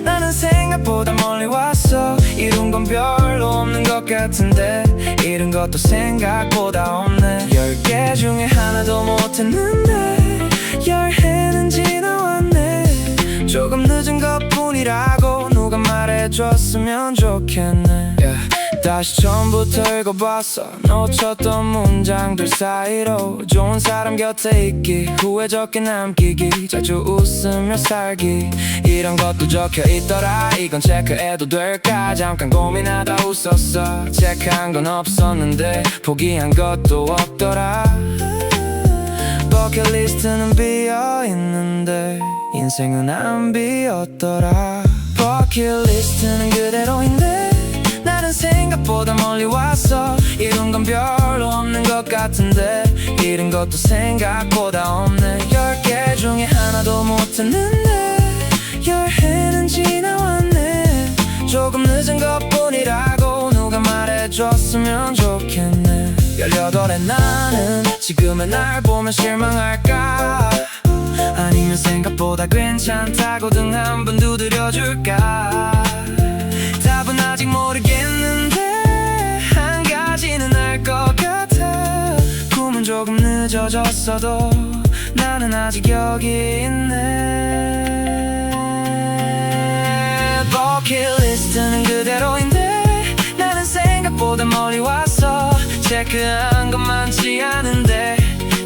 나는 생각보다 멀리 왔어. 이룬 건 별로 없는 것 같은데 잃은 것도 생각보다 없네. 10개 중에 하나도 못했는데 10해는 지나왔네. 조금 늦은 것뿐이라고 말해줬으면 좋겠네. 다시 처음부터 읽어봤어. 놓쳤던 문장들 사이로 좋은 사람 곁에 있기, 후회 적게 남기기, 자주 웃으며 살기, 이런 것도 적혀있더라. 이건 체크해도 될까? 잠깐 고민하다 웃었어. 체크한 건 없었는데 포기한 것도 없더라. 버킷리스트는 비어있는데 인생은 안 비었더라. 버킷리스트는 그대로인데 나는 생각보다 멀리 왔어. 이룬 건 별로 없는 것 같은데 잃은 것도 생각보다 없네. 10개 중에 하나도 못했는데 10해는 지나왔네. 조금 늦은 것뿐이라고 누가 말해줬으면 좋겠네. 18에 나는 지금의 날 보면 실망할까? 아니면 생각보다 괜찮다고 등 한 번 두드려줄까? 답은 아직 모르겠는데 한 가지는 알 것 같아. 꿈은 조금 늦어졌어도 나는 아직 여기 있네. 버킷리스트는 그대로인데 나는 생각보다 멀리 왔어. 체크한 건 많지 않은데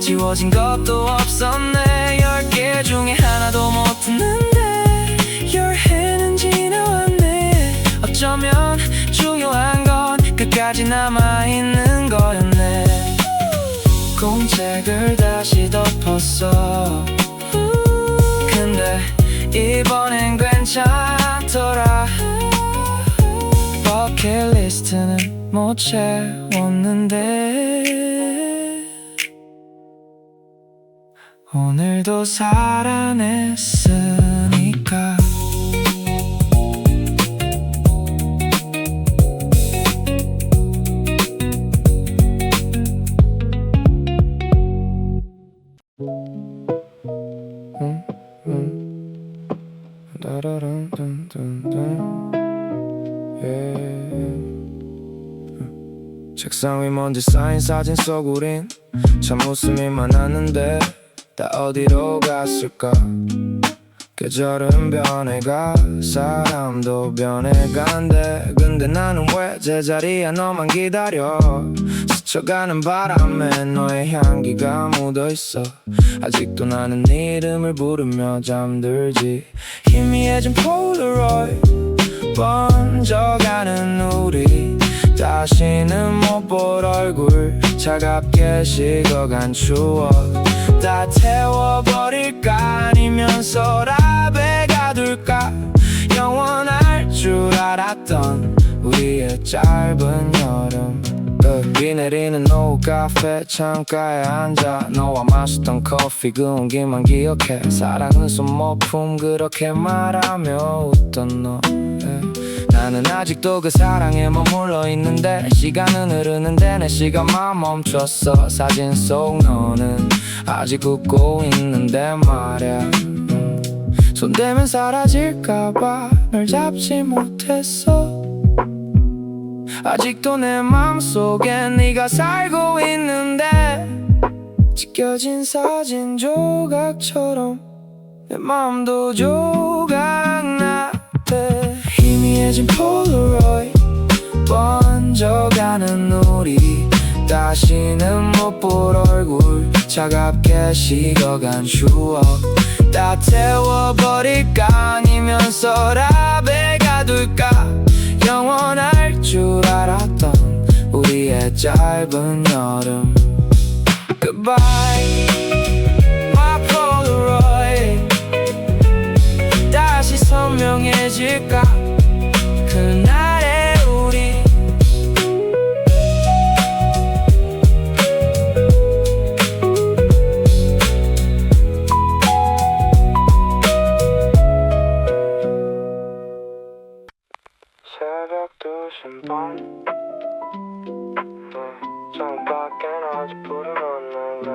지워진 것도 없었네. 10개 중에 하나도 못했는데 10해는 지나왔네. 어쩌면 중요한 건 끝까지 남아있는 거였네. 공책을 다시 덮었어. 근데 이번엔 괜찮더라. 버킷리스트는 못 채웠는데 오늘도 살아냈으니까. 책상 위 먼지 쌓인 사진 속 우린 참 웃음이 많았는데 다 어디로 갔을까? 계절은 변해가 사람도 변해간대. 근데 나는 왜 제자리에 너만 기다려? 스쳐가는 바람에 너의 향기가 묻어있어. 아직도 나는 네 이름을 부르며 잠들지. 희미해진 폴라로이드 번져가는 우리 다시는 못 볼 얼굴 차갑게 식어간 추억 다 태워버릴까? 아니면 서랍에 가둘까? 영원할 줄 알았던 우리의 짧은 여름. 비 내리는 오후 카페 창가에 앉아 너와 마셨던 커피 그 온기만 기억해. 사랑은 손모품 그렇게 말하며 웃던 너. 나는 아직도 그 사랑에 머물러 있는데 시간은 흐르는데 내 시간만 멈췄어. 사진 속 너는 아직 웃고 있는데 말야. 손대면 사라질까봐 널 잡지 못했어. 아직도 내 맘속에 네가 살고 있는데 찢겨진 사진 조각처럼 내 마음도 조각났대. 희미해진 폴라로이드 번져가는 우리 다시는 못 볼 얼굴 차갑게 식어간 추억 다 태워버릴까? 아니면 서랍에 가둘까? 영원할 줄 알았던 우리의 짧은 여름. Goodbye my Polaroid. 다시 선명해질까? 그날의 우리. 새벽 2시 반 창밖엔 아직 불이 났는데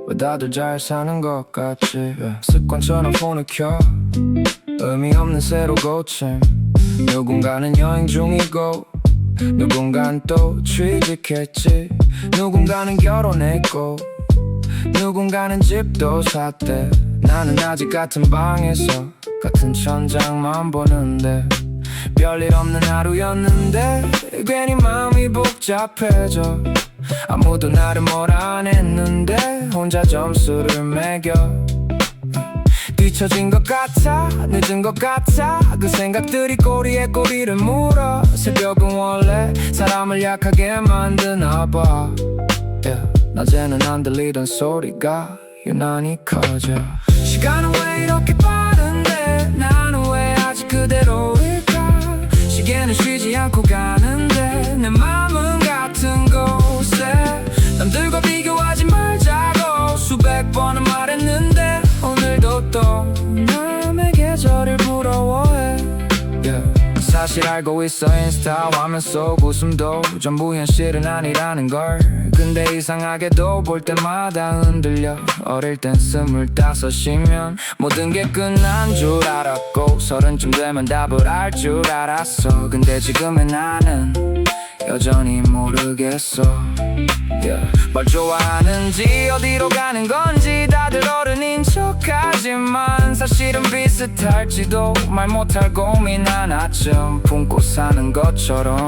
왜 다들 잘 사는 것 같지? 습관처럼 폰을 켜 의미 없는 새로 고침. 누군가는 여행 중이고 누군가는 또 취직했지. 누군가는 결혼했고 누군가는 집도 샀대. 나는 아직 같은 방에서 같은 천장만 보는데 별일 없는 하루였는데 괜히 마음이 복잡해져. 아무도 나를 뭐라 안 했는데 혼자 점수를 매겨. 뒤처진 것 같아, 늦은 것 같아. 그 생각들이 꼬리에 꼬리를 물어. 새벽은 원래 사람을 약하게 만드나 봐. 낮에는 안 들리던 소리가 유난히 커져. 시간은 왜 이렇게 빠른데 나는 왜 아직 그대로일까. 시계는 쉬지 않고 가는데 내 맘은 같은 곳에. 남들과 비교하지 말자고 수백 번은 말했는데 오늘도 또 남의 계절을 부러워해. 사실 알고 있어 인스타 화면 속 웃음도 전부 현실은 아니라는 걸. 근데 이상하게도 볼 때마다 흔들려. 어릴 땐 25이면 모든 게 끝난 줄 알았고 30쯤 되면 답을 알 줄 알았어. 근데 지금의 나는 여전히 모르겠어. 뭘 좋아하는지 어디로 가는 건지 다들 어른인 척하지만 사실은 비슷할지도 말 못할 고민 하나쯤 품고 사는 것처럼.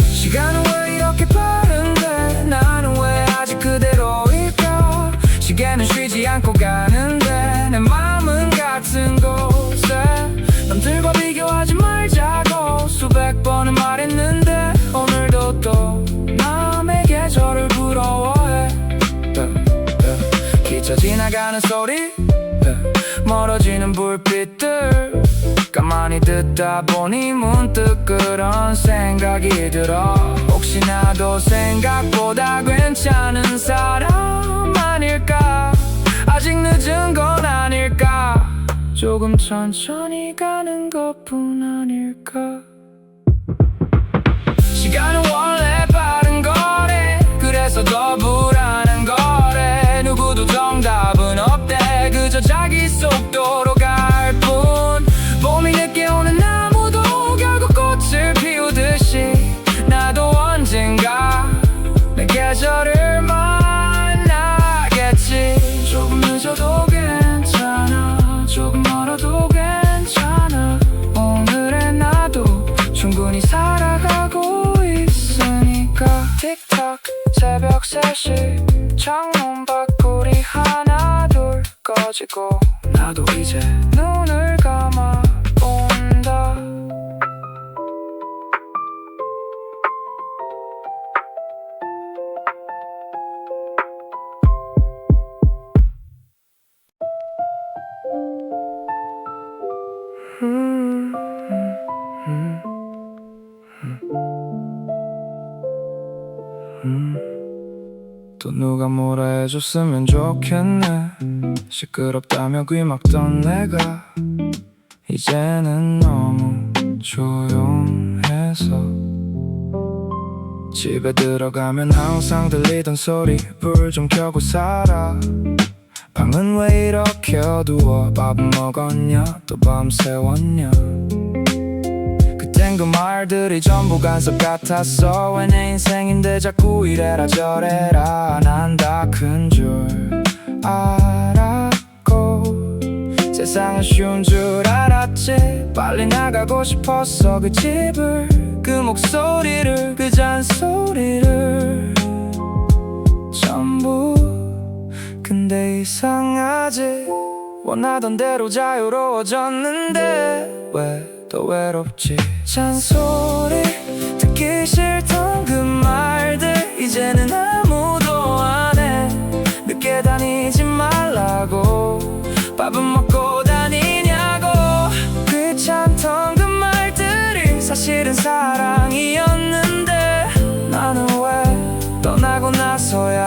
시간은 왜 이렇게 빠른데 나는 왜 아직 그대로일까. 시계는 쉬지 않고 가는데 내 맘은 같은 곳에. 남들과 비교하지 말자고 수백 번은 말했는데 오늘도 또 남의 계절을 부러워해. 기차 지나가는 소리, 멀어지는 불빛들. 가만히 듣다 보니 문득 그런 생각이 들어. 혹시 나도 생각보다 괜찮은 사람 아닐까. 아직 늦은 건 아닐까. 조금 천천히 가는 것뿐 아닐까. 시간은 원래 빠른 거래. 그래서 더 불안한 거래. 누구도 정답은 없대. 그저 자기 속도로 갈 뿐. 봄이 늦게 오는 나무도 결국 꽃을 피우듯이 나도 언젠가 내 계절을 만나겠지. 조금 늦어도 괜찮아. 조금 멀어도 괜찮아. 오늘의 나도 충분히 살아가고 있으니까. 틱탁 새벽 3시 창문 밖불이 하나 둘 꺼지고 나도 이제 눈을 감아 본다. 또 누가 뭐라 해줬으면 좋겠네. 시끄럽다며 귀 막던 내가 이제는 너무 조용해서. 집에 들어가면 항상 들리던 소리 불 좀 켜고 살아. 방은 왜 이렇게 어두워. 밥은 먹었냐 또 밤새웠냐. 그땐 그 말들이 전부 간섭 같았어. 왜 내 인생인데 자꾸 이래라 저래라. 난 다 큰 줄 알았고 세상은 쉬운 줄 알았지. 빨리 나가고 싶었어 그 집을. 그 목소리를 그 잔소리를 전부. 근데 이상하지 원하던 대로 자유로워졌는데 왜 더 외롭지. 잔소리 듣기 싫던 그 말들 이제는 아무도 안 해. 늦게 다니지 말라고 밥은 먹고 다니냐고. 귀찮던 그 말들이 사실은 사랑이었는데 나는 왜 떠나고 나서야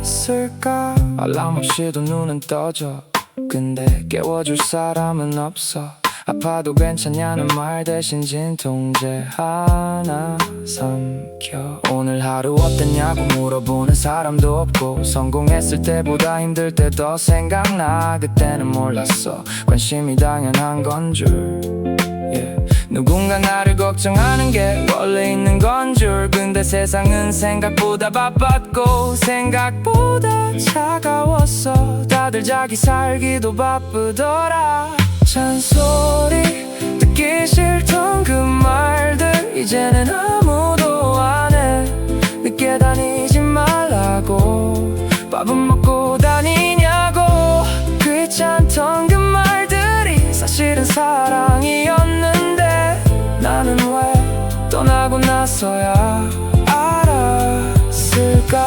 알았을까. 알람 없이도 눈은 떠져. 근데 깨워줄 사람은 없어. 아파도 괜찮냐는 말 대신 진통제 하나 삼켜. 오늘 하루 어땠냐고 물어보는 사람도 없고 성공했을 때보다 힘들 때 더 생각나. 그때는 몰랐어 관심이 당연한 건 줄. 누군가 나를 걱정하는 게 원래 있는 건 줄. 근데 세상은 생각보다 바빴고 생각보다 차가웠어. 다들 자기 살기도 바쁘더라. 잔소리 듣기 싫던 그 말들 이제는 아무도 안 해. 늦게 다니지 말라고, 밥은 먹고 다니냐고. 귀찮던 그 말들이 사실은 사랑이었는데 나는 왜 떠나고 나서야 알았을까.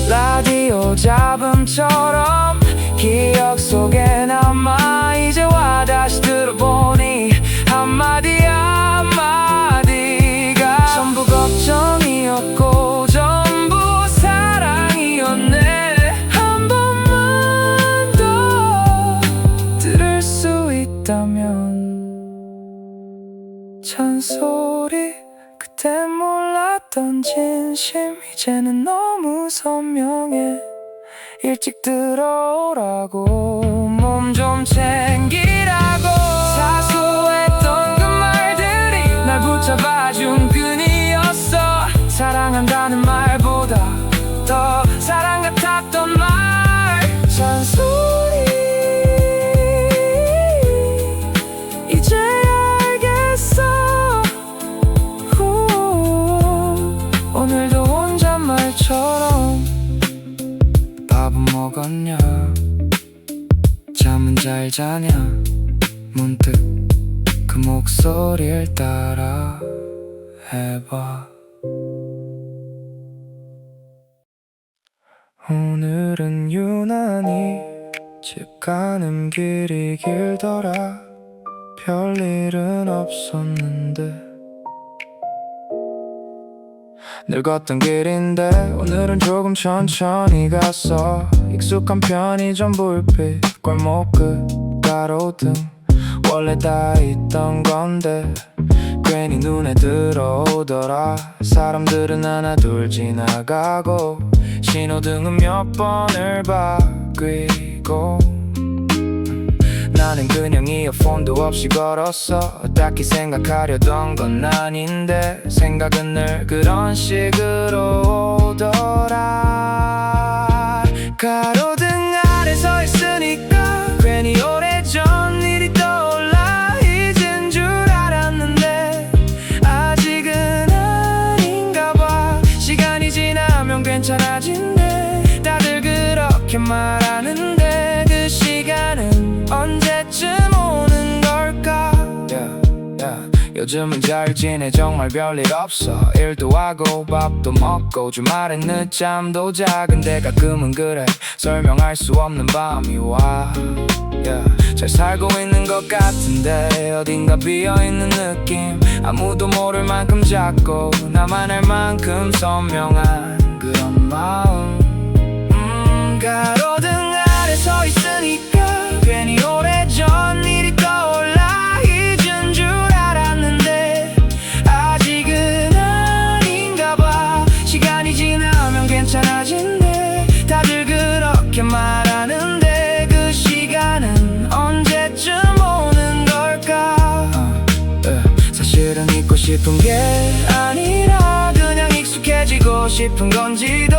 라디오 잡음처럼 기억 속에 남아 이제와 다시 들어보니 한마디 한마디가 전부 걱정이었고 전부 사랑이었네. 한 번만 더 들을 수 있다면. 잔소리 그땐 몰랐던 진심 이제는 너무 선명해. 일찍 들어오라고, 몸 좀 챙기라고. 사소했던 그 말들이 날 붙잡아준 끈이었어. 사랑한다는 말보다 더 사랑 같았던 말. 잔소리 이제 알겠어. 오늘도 혼잣말처럼 밥은 먹었냐, 잠은 잘 자냐. 문득 그 목소리를 따라 해봐. 오늘은 유난히 집 가는 길이 길더라. 별일은 없었는데 늘 걷던 길인데 오늘은 조금 천천히 갔어. 익숙한 편의점 불빛, 골목 끝 가로등 원래 다 있던 건데 괜히 눈에 들어오더라. 사람들은 하나 둘 지나가고 신호등은 몇 번을 바뀌고 나는 그냥 이어폰도 없이 걸었어. 딱히 생각하려던 건 아닌데 생각은 늘 그런 식으로 오더라. 가로등 아래 서 있으니까 괜히 오래전 일이 떠올라. 잊은 줄 알았는데 아직은 아닌가 봐. 시간이 지나면 괜찮아진대 다들 그렇게 말하는데 그 시간은 언제쯤 오는 걸까. 요즘은 잘 지내 정말 별일 없어. 일도 하고 밥도 먹고 주말엔 늦잠도 자. 근데 가끔은 그래 설명할 수 없는 밤이 와. 잘 살고 있는 것 같은데 어딘가 비어있는 느낌. 아무도 모를 만큼 작고 나만 알 만큼 선명한 그런 마음. 가로등 아래 서 있으니까 괜히 오래전 일이 떠올라. 잊은 줄 알았는데 아직은 아닌가 봐. 시간이 지나면 괜찮아진대 다들 그렇게 말하는데 그 시간은 언제쯤 오는 걸까. 사실은 잊고 싶은 게 아니라 그냥 익숙해지고 싶은 건지도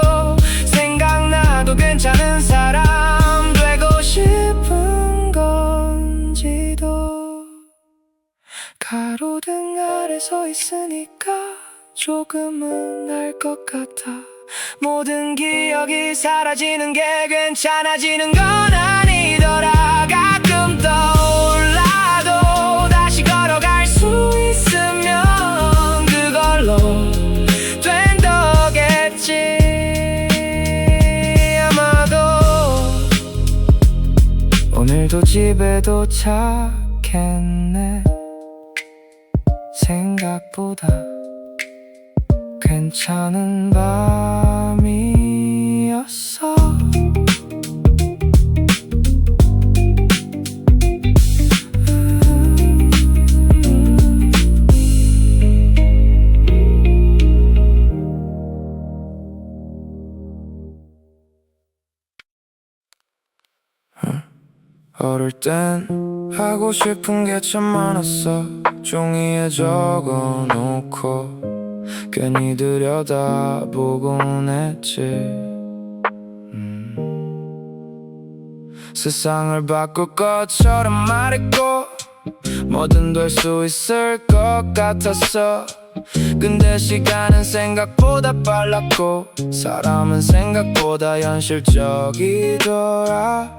생각나도 괜찮은 사람 되고 싶은 건지도. 가로등 아래 서 있으니까 조금은 알 것 같아. 모든 기억이 사라지는 게 괜찮아지는 건 아니더라. 가끔 떠올라도 다시 걸어갈 수 있으면 그걸로 된 거겠지. 오늘도 집에 도착했네. 생각보다 괜찮은 밤이었어. 어릴 땐 하고 싶은 게 참 많았어. 종이에 적어놓고 괜히 들여다보곤 했지. 세상을 바꿀 것처럼 말했고 뭐든 될 수 있을 것 같았어. 근데 시간은 생각보다 빨랐고 사람은 생각보다 현실적이더라.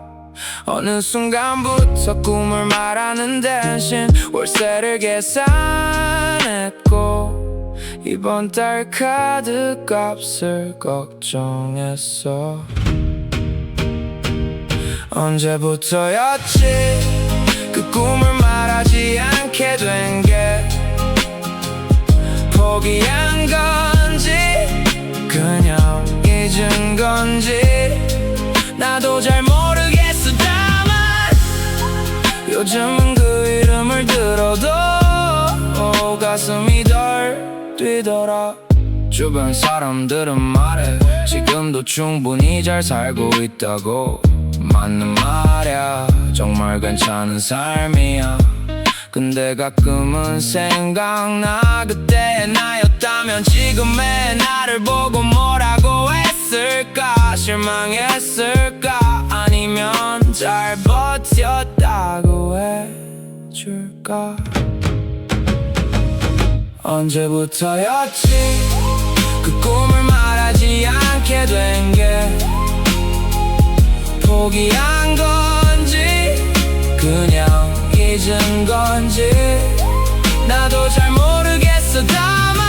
어느 순간부터 꿈을 말하는 대신 월세를 계산했고 이번 달 카드 값을 걱정했어. 언제부터였지 그 꿈을 말하지 않게 된 게 포기한 건지 그냥 잊은 건지 나도 잘 모르겠어. 다만 요즘은 그 이름을 들어도 가슴이 덜 뛰더라. 주변 사람들은 말해 지금도 충분히 잘 살고 있다고. 맞는 말이야, 정말 괜찮은 삶이야. 근데 가끔은 생각나 그때의 나였다면 지금의 나를 보고 뭐라고 했을까. 실망했을까 아니면 잘 버텼다고 해줄까. 언제부터였지 그 꿈을 말하지 않게 된 게 포기한 건지 그냥 잊은 건지 나도 잘 모르겠어. 다만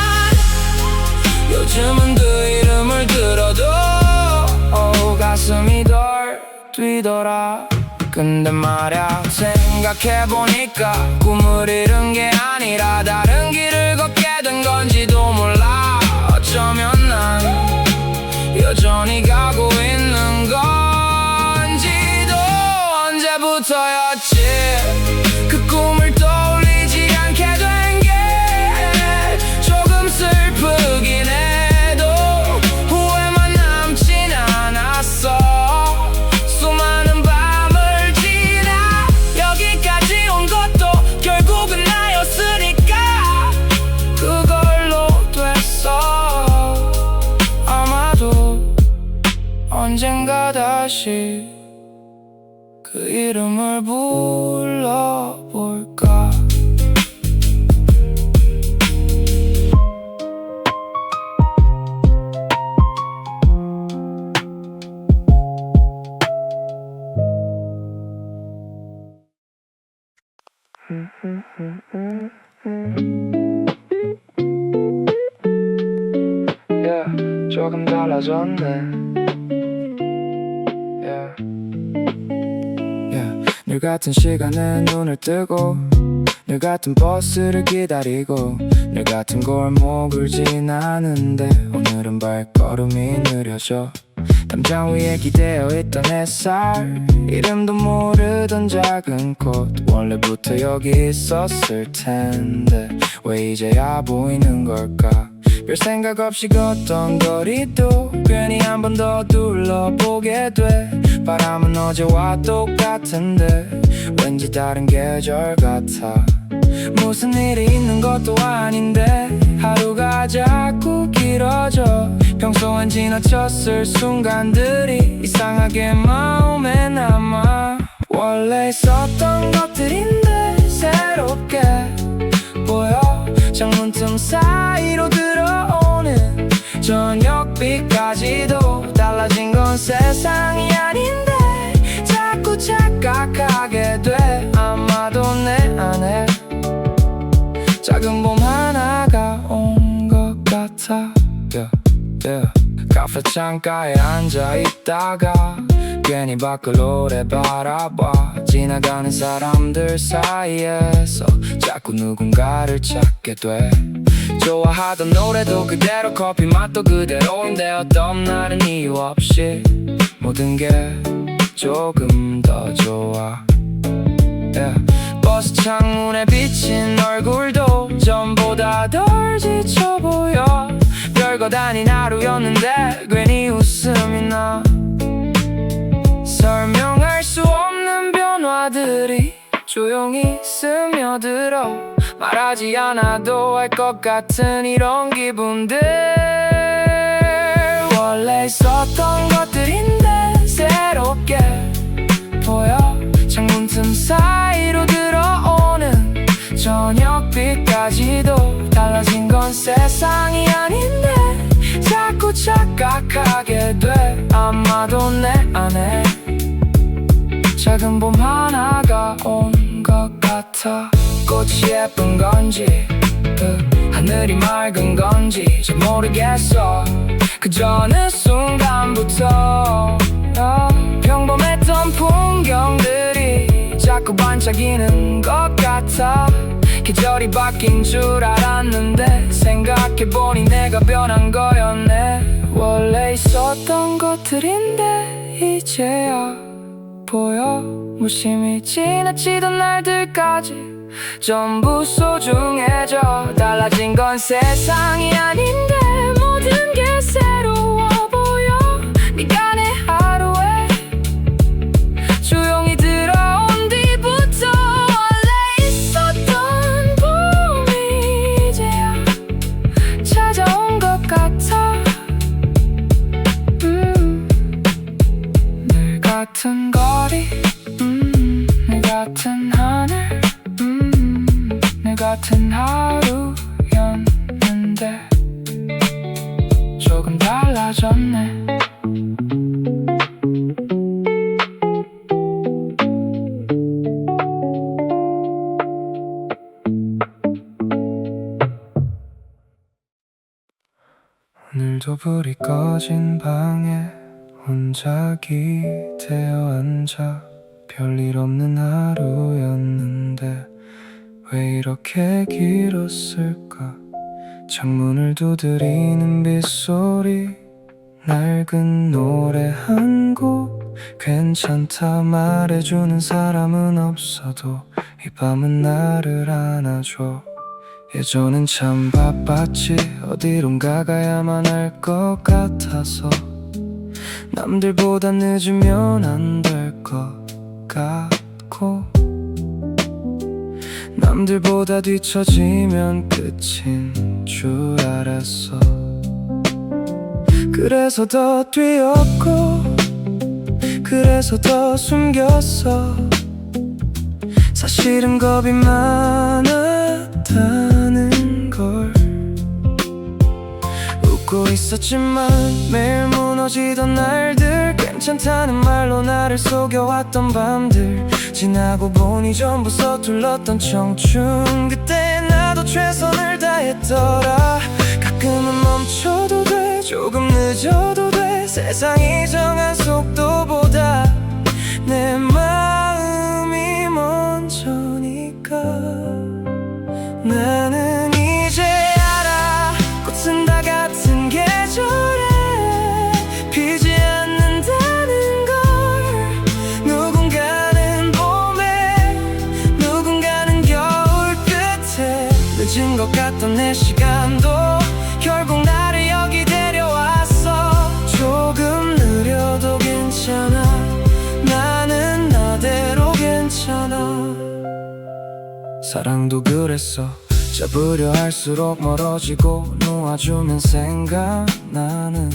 요즘은 그 이름을 들어도 가슴이 덜 뛰더라. 근데 말야 생각해보니까 꿈을 잃은 게 아니라 다른 길을 걷게 된 건지도 몰라. 어쩌면 난 여전히 가고 있는 건지도. 언제부터였지 그 꿈을 떠올리지 않게 된 게 조금 슬프긴 해도 후회만 남진 않았어. 수많은 밤을 지나 여기까지 온 것도 결국은 나였으니까 그걸로 됐어. 아마도 언젠가 다시 그 이름을 불러볼까. Yeah, 조금 달라졌네. 늘 같은 시간에 눈을 뜨고 늘 같은 버스를 기다리고 늘 같은 골목을 지나는데 오늘은 발걸음이 느려져. 담장 위에 기대어 있던 햇살 이름도 모르던 작은 꽃 원래부터 여기 있었을 텐데 왜 이제야 보이는 걸까. 별 생각 없이 걷던 거리도 괜히 한 번 더 둘러보게 돼. 바람은 어제와 똑같은데 왠지 다른 계절 같아. 무슨 일이 있는 것도 아닌데 하루가 자꾸 길어져. 평소엔 지나쳤을 순간들이 이상하게 마음에 남아. 원래 있었던 것들인데 새롭게 보여. 창문 틈 사이로 들어오는 저녁빛까지도 달라진 건 세상이 아닌데 자꾸 착각하게 돼. 아마도 내 안에 작은 봄 하나가 온 것 같아. 카페 창가에 앉아있다가 괜히 밖을 오래 바라봐. 지나가는 사람들 사이에서 자꾸 누군가를 찾게 돼. 좋아하던 노래도 그대로 커피 맛도 그대로인데 어떤 날은 이유 없이 모든 게 조금 더 좋아. 버스 창문에 비친 얼굴도 전보다 덜 지쳐 보여. 별것 아닌 하루였는데 괜히 웃음이 나. 설명할 수 없는 변화들이 조용히 스며들어 말하지 않아도 알 것 같은 이런 기분들 원래 있었던 것들인데 새롭게 보여 창문 틈 사이로 들어오는 저녁빛까지도 달라진 건 세상이 아닌데 자꾸 착각하게 돼 아마도 내 안에 작은 봄 하나가 온 것 같아 꽃이 예쁜 건지 하늘이 맑은 건지 잘 모르겠어 그저 어느 순간부터 평범했던 풍경들이 자꾸 반짝이는 것 같아 계절이 바뀐 줄 알았는데 생각해보니 내가 변한 거였네 원래 있었던 것들인데 이제야 보여 무심히 지나치던 날들까지 전부 소중해져 달라진 건 세상이 아닌데 모든 게 새로워 보여 네가 내 하루에 조용히 들어온 뒤부터 원래 있었던 봄이 이제야 찾아온 것 같아 늘 같은 거리 늘 같은 하늘 늘 같은 하루였는데 조금 달라졌네 오늘도 불이 꺼진 방에 혼자 기대어 앉아 별일 없는 하루였는데 왜 이렇게 길었을까 창문을 두드리는 빗소리 낡은 노래 한 곡 괜찮다 말해주는 사람은 없어도 이 밤은 나를 안아줘 예전엔 참 바빴지 어디론가 가야만 할 것 같아서 남들보다 늦으면 안 될 것 같고 남들보다 뒤처지면 끝인 줄 알았어 그래서 더 뛰었고 그래서 더 숨겼어 사실은 겁이 많았다는 걸 웃고 있었지만 매일 무너지던 날들 괜찮다는 말로 나를 속여왔던 밤들 지나고 보니 전부 서툴렀던 청춘 그때 나도 최선을 다했더라 가끔은 멈춰도 돼 조금 늦어도 돼 세상이 정한 속도보다 내 마음이 먼저니까 나는 이제 알아 꽃은 다 같은 계절에 피지 않는다는 걸 누군가는 봄에 누군가는 겨울 끝에 늦은 것 같던 내 시간도 결국 나를 여기 데려왔어 조금 느려도 괜찮아 나는 나대로 괜찮아 사랑도 그랬어 잡으려 할수록 멀어지고 놓아주면 생각나는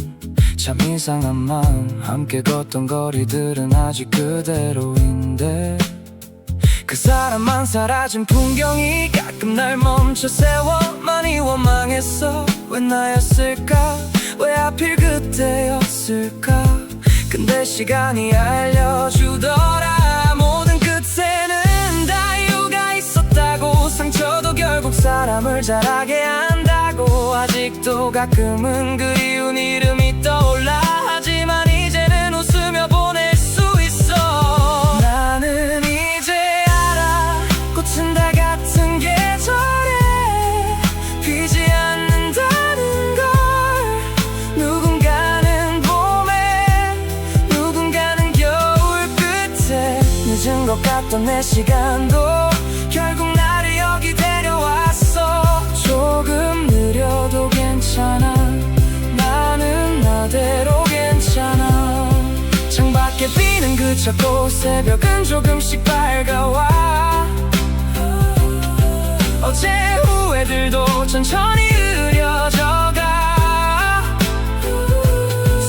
참 이상한 마음 함께 걷던 거리들은 아직 그대로인데 그 사람만 사라진 풍경이 가끔 날 멈춰 세워 많이 원망했어 왜 나였을까 왜 하필 그때였을까 근데 시간이 알려주더라 모든 끝에는 다 이유가 있었다고 상처도 결국 사람을 자라게 한다고 아직도 가끔은 그리운 이름이 떠올라 하지만 이제는 웃으며 보낼 수 있어 나는 이제 알아 꽃은 다 같은 계절에 피지 않는다는 걸 누군가는 봄에 누군가는 겨울 끝에 늦은 것 같던 내 시간도 결국 나를 여기 데려왔어 조금 느려도 괜찮아 나는 나대로 괜찮아 창밖에 비는 그쳤고 새벽은 조금씩 밝아와 어제 후회들도 천천히 흐려져가.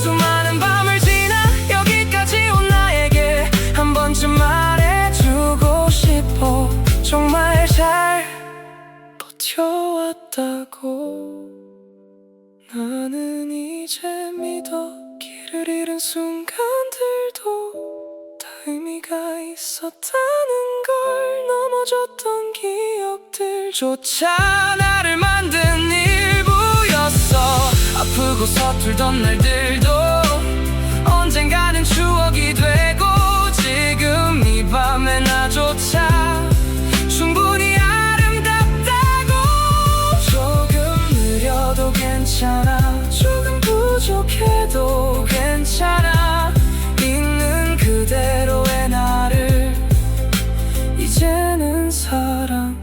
수많은 밤을 지나 여기까지 온 나에게 한 번쯤 말해주고 싶어. 정말 잘 버텨왔다고. 나는 이제 믿어. 길을 잃은 순간들도 다 의미가 있었다는 걸. 넘어졌던 기억들조차 나를 만든 일부였어. 아프고 서툴던 날들도 언젠가는 추억이 되고, 지금 이 밤의 나조차 충분히 아름답다고. 조금 느려도 괜찮아, 조금 부족해도 괜찮아. 있는 그대로의 나를 이제는 사랑할게.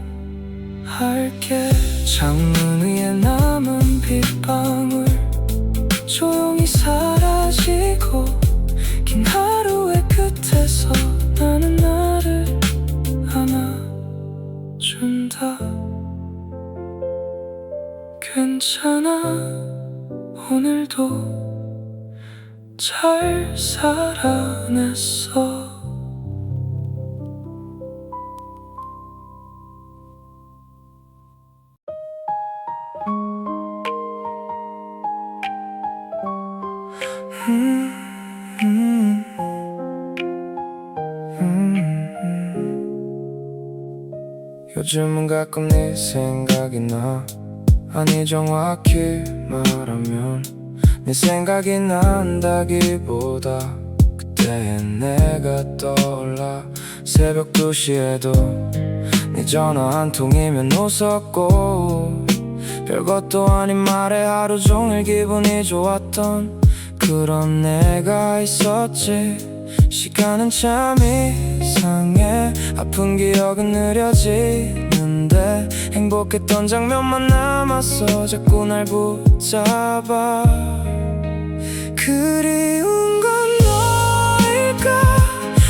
창문 위에 남은 빗방울 조용히 사라지고, 긴 하루의 끝에서 나는 나를 안아준다. 괜찮아, 오늘도 잘 살아냈어. 요즘은 가끔 네 생각이 나. 아니 정확히 말하면 네 생각이 난다기보다 그때의 내가 떠올라. 새벽 2시에도 네 전화 한 통이면 웃었고, 별것도 아닌 말에 하루 종일 기분이 좋았던 그런 내가 있었지. 시간은 참 이상해. 아픈 기억은 느려지는데 행복했던 장면만 남았어. 자꾸 날 붙잡아. 그리운 건 너일까?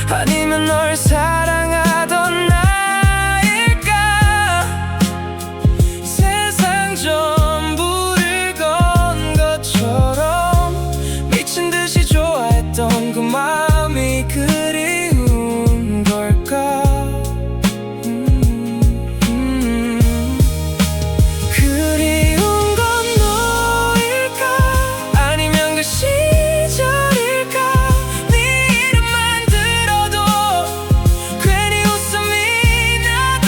아니면 널 사랑하던 나일까? 세상 전부를 건 것처럼 미친 듯이 좋아했던 그 마음이 그리운 걸까? 그리운 건 너일까? 아니면 그 시절일까? 네 이름만 들어도 괜히 웃음이 나던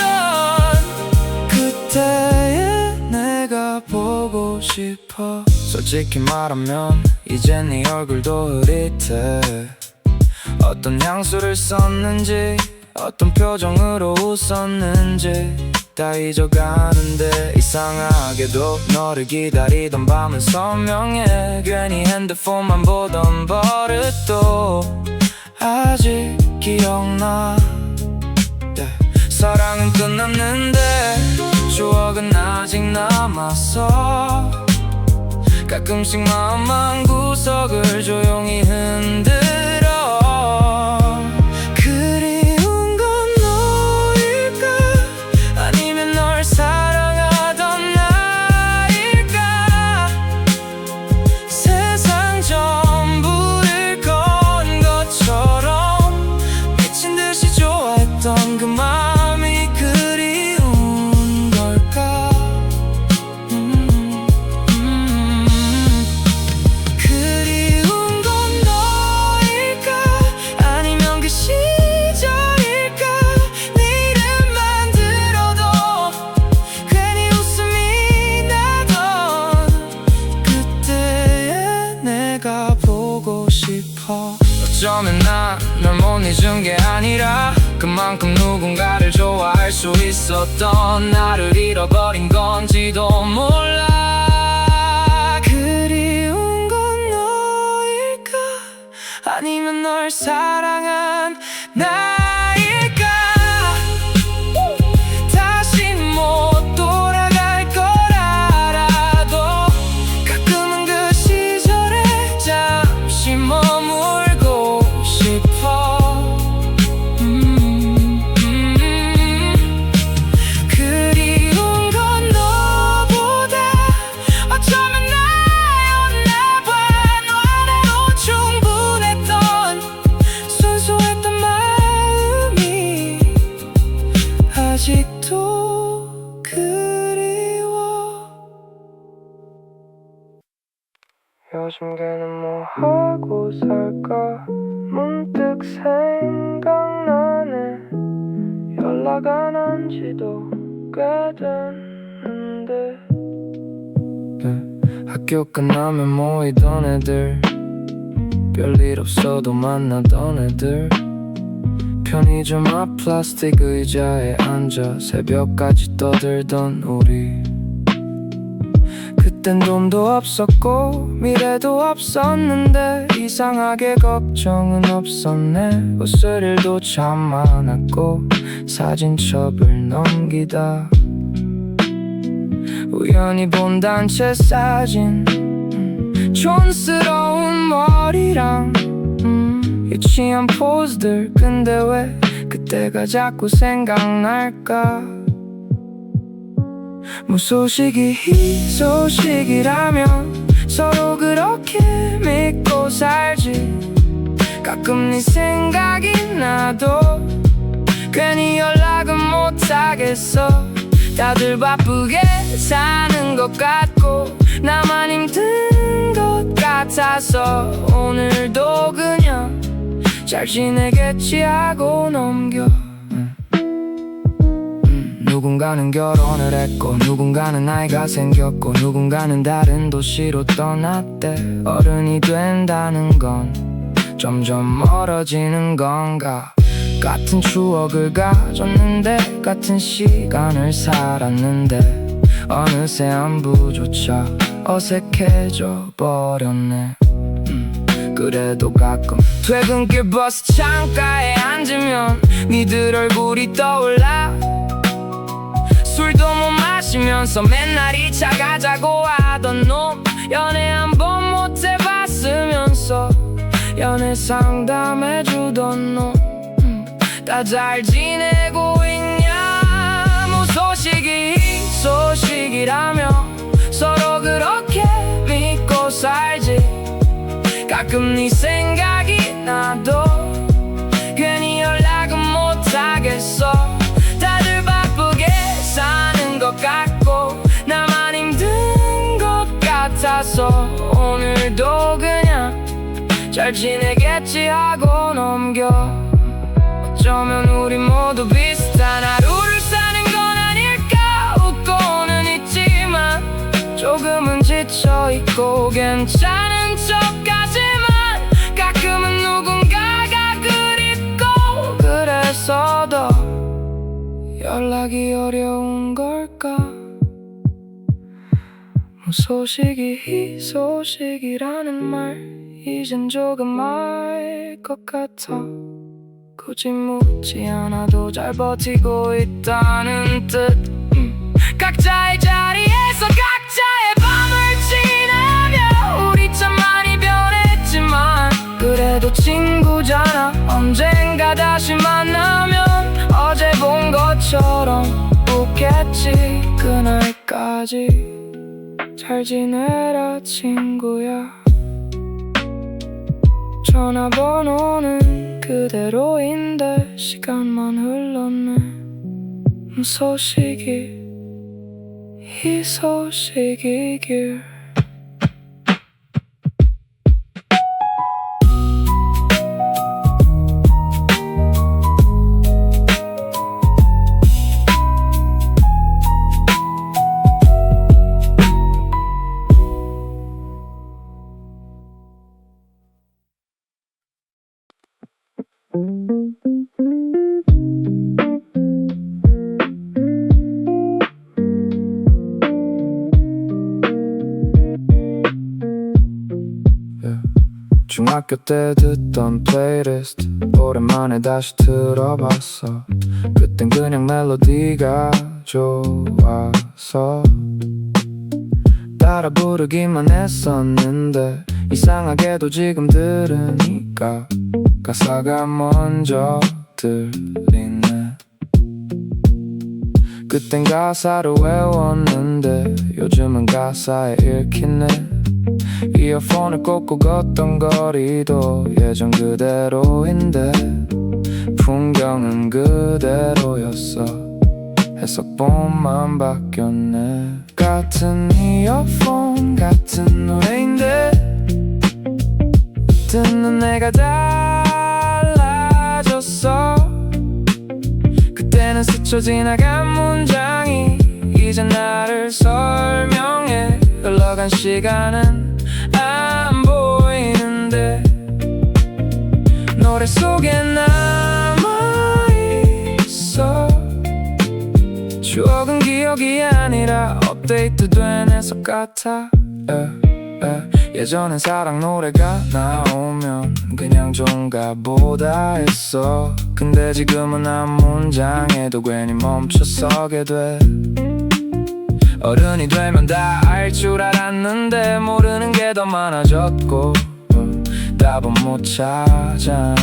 그때의 내가 보고 싶어. 솔직히 말하면 이젠 네 얼굴도 흐릿해. 어떤 향수를 썼는지, 어떤 표정으로 웃었는지 다 잊어가는데, 이상하게도 너를 기다리던 밤은 선명해. 괜히 핸드폰만 보던 버릇도 아직 기억나. 사랑은 끝났는데 추억은 아직 남았어. 가끔씩 마음 한 구석을 조용히 흔들어. 그리운 건 너일까? 아니면 널 사랑하던 나일까? 세상 전부를 건 것처럼 미친 듯이 좋아했던 그 마음이 그리운 걸까? 그리운 건 너일까? 아니면 그 시절일까? 네 이름만 들어도 괜히 웃음이 나던 그때의 내가 보고 싶어. 어쩌면 난 널 못 잊은 게 아니라 그만큼 누군가를 좋아할 수 있었던 나를 잃어버린 건지도 몰라. 그리운 건 너일까? 아니면 널 사랑한 나일까? 다시 못 돌아갈 걸 알아도 가끔은 그 시절에 잠시 머물고 싶어. 그리운 아직도 그리워. 요즘 걔는 뭐 하고 살까 문득 생각나네. 연락 안 한 지도 꽤 됐는데. 학교 끝나면 모이던 애들, 별일 없어도 만나던 애들, 편의점 앞 플라스틱 의자에 앉아 새벽까지 떠들던 우리. 그땐 돈도 없었고 미래도 없었는데 이상하게 걱정은 없었네. 웃을 일도 참 많았고 사진첩을 넘기다 우연히 본 단체 사진, 촌스러운 머리랑 유치한 포즈들. 근데 왜 그때가 자꾸 생각날까? 무소식이 희소식이라면 서로 그렇게 믿고 살지. 가끔 네 생각이 나도 괜히 연락은 못하겠어. 다들 바쁘게 사는 것 같고 나만 힘든 것 같아서 오늘도 그냥 잘 지내겠지 하고 넘겨. 누군가는 결혼을 했고 누군가는 아이가 생겼고 누군가는 다른 도시로 떠났대. 어른이 된다는 건 점점 멀어지는 건가. 같은 추억을 가졌는데 같은 시간을 살았는데 어느새 안부조차 어색해져 버렸네. 그래도 가끔 퇴근길 버스 창가에 앉으면 니들 얼굴이 떠올라. 술도 못 마시면서 맨날 2차 가자고 하던 놈, 연애 한 번 못 해봤으면서 연애 상담해주던 놈, 다 잘 지내고 있냐. 무소식이 희소식이라며 서로 그렇게 믿고 살지. 가끔 네 생각이 나도 괜히 연락은 못하겠어. 다들 바쁘게 사는 것 같고 나만 힘든 것 같아서 오늘도 그냥 잘 지내겠지 하고 넘겨. 어쩌면 우리 모두 비슷한 하루를 사는 건 아닐까. 웃고는 있지만 조금은 지쳐있고 괜찮은 척하지만 가끔은 누군가가 그립고 그래서 더 연락이 어려운 걸까. 무소식이 희소식이라는 말 이젠 조금 알 것 같아. 굳이 묻지 않아도 잘 버티고 있다는 뜻. 각자의 자리에서 각자의 밤을 지내며 우리 참 많이 변했지만 그래도 친구잖아. 언젠가 다시 만나면 어제 본 것처럼 웃겠지. 그날까지 잘 지내라 친구야. 전화번호는 그대로인데 시간만 흘렀네. 소식이 희소식이길. 중학교 때 듣던 플레이리스트 오랜만에 다시 들어봤어. 그땐 그냥 멜로디가 좋아서 따라 부르기만 했었는데 이상하게도 지금 들으니까 가사가 먼저 들리네. 그땐 가사를 외웠는데 요즘은 가사에 읽히네. 이어폰을 꽂고 걷던 거리도 예전 그대로인데 풍경은 그대로였어. 해서 봄만 바뀌었네. 같은 이어폰 같은 노래인데 듣는 내가 달라졌어. 그때는 스쳐 지나간 문장이 이제 나를 설명해. 흘러간 시간은 안 보이는데 노래 속에 남아있어. 추억은 기억이 아니라 업데이트된 해석 같아. 예전엔 사랑 노래가 나오면 그냥 좋은가 보다 했어. 근데 지금은 한 문장에도 괜히 멈춰서게 돼. 어른이 되면 다 알 줄 알았는데 모르는 게 더 많아졌고 답은 못 찾았는데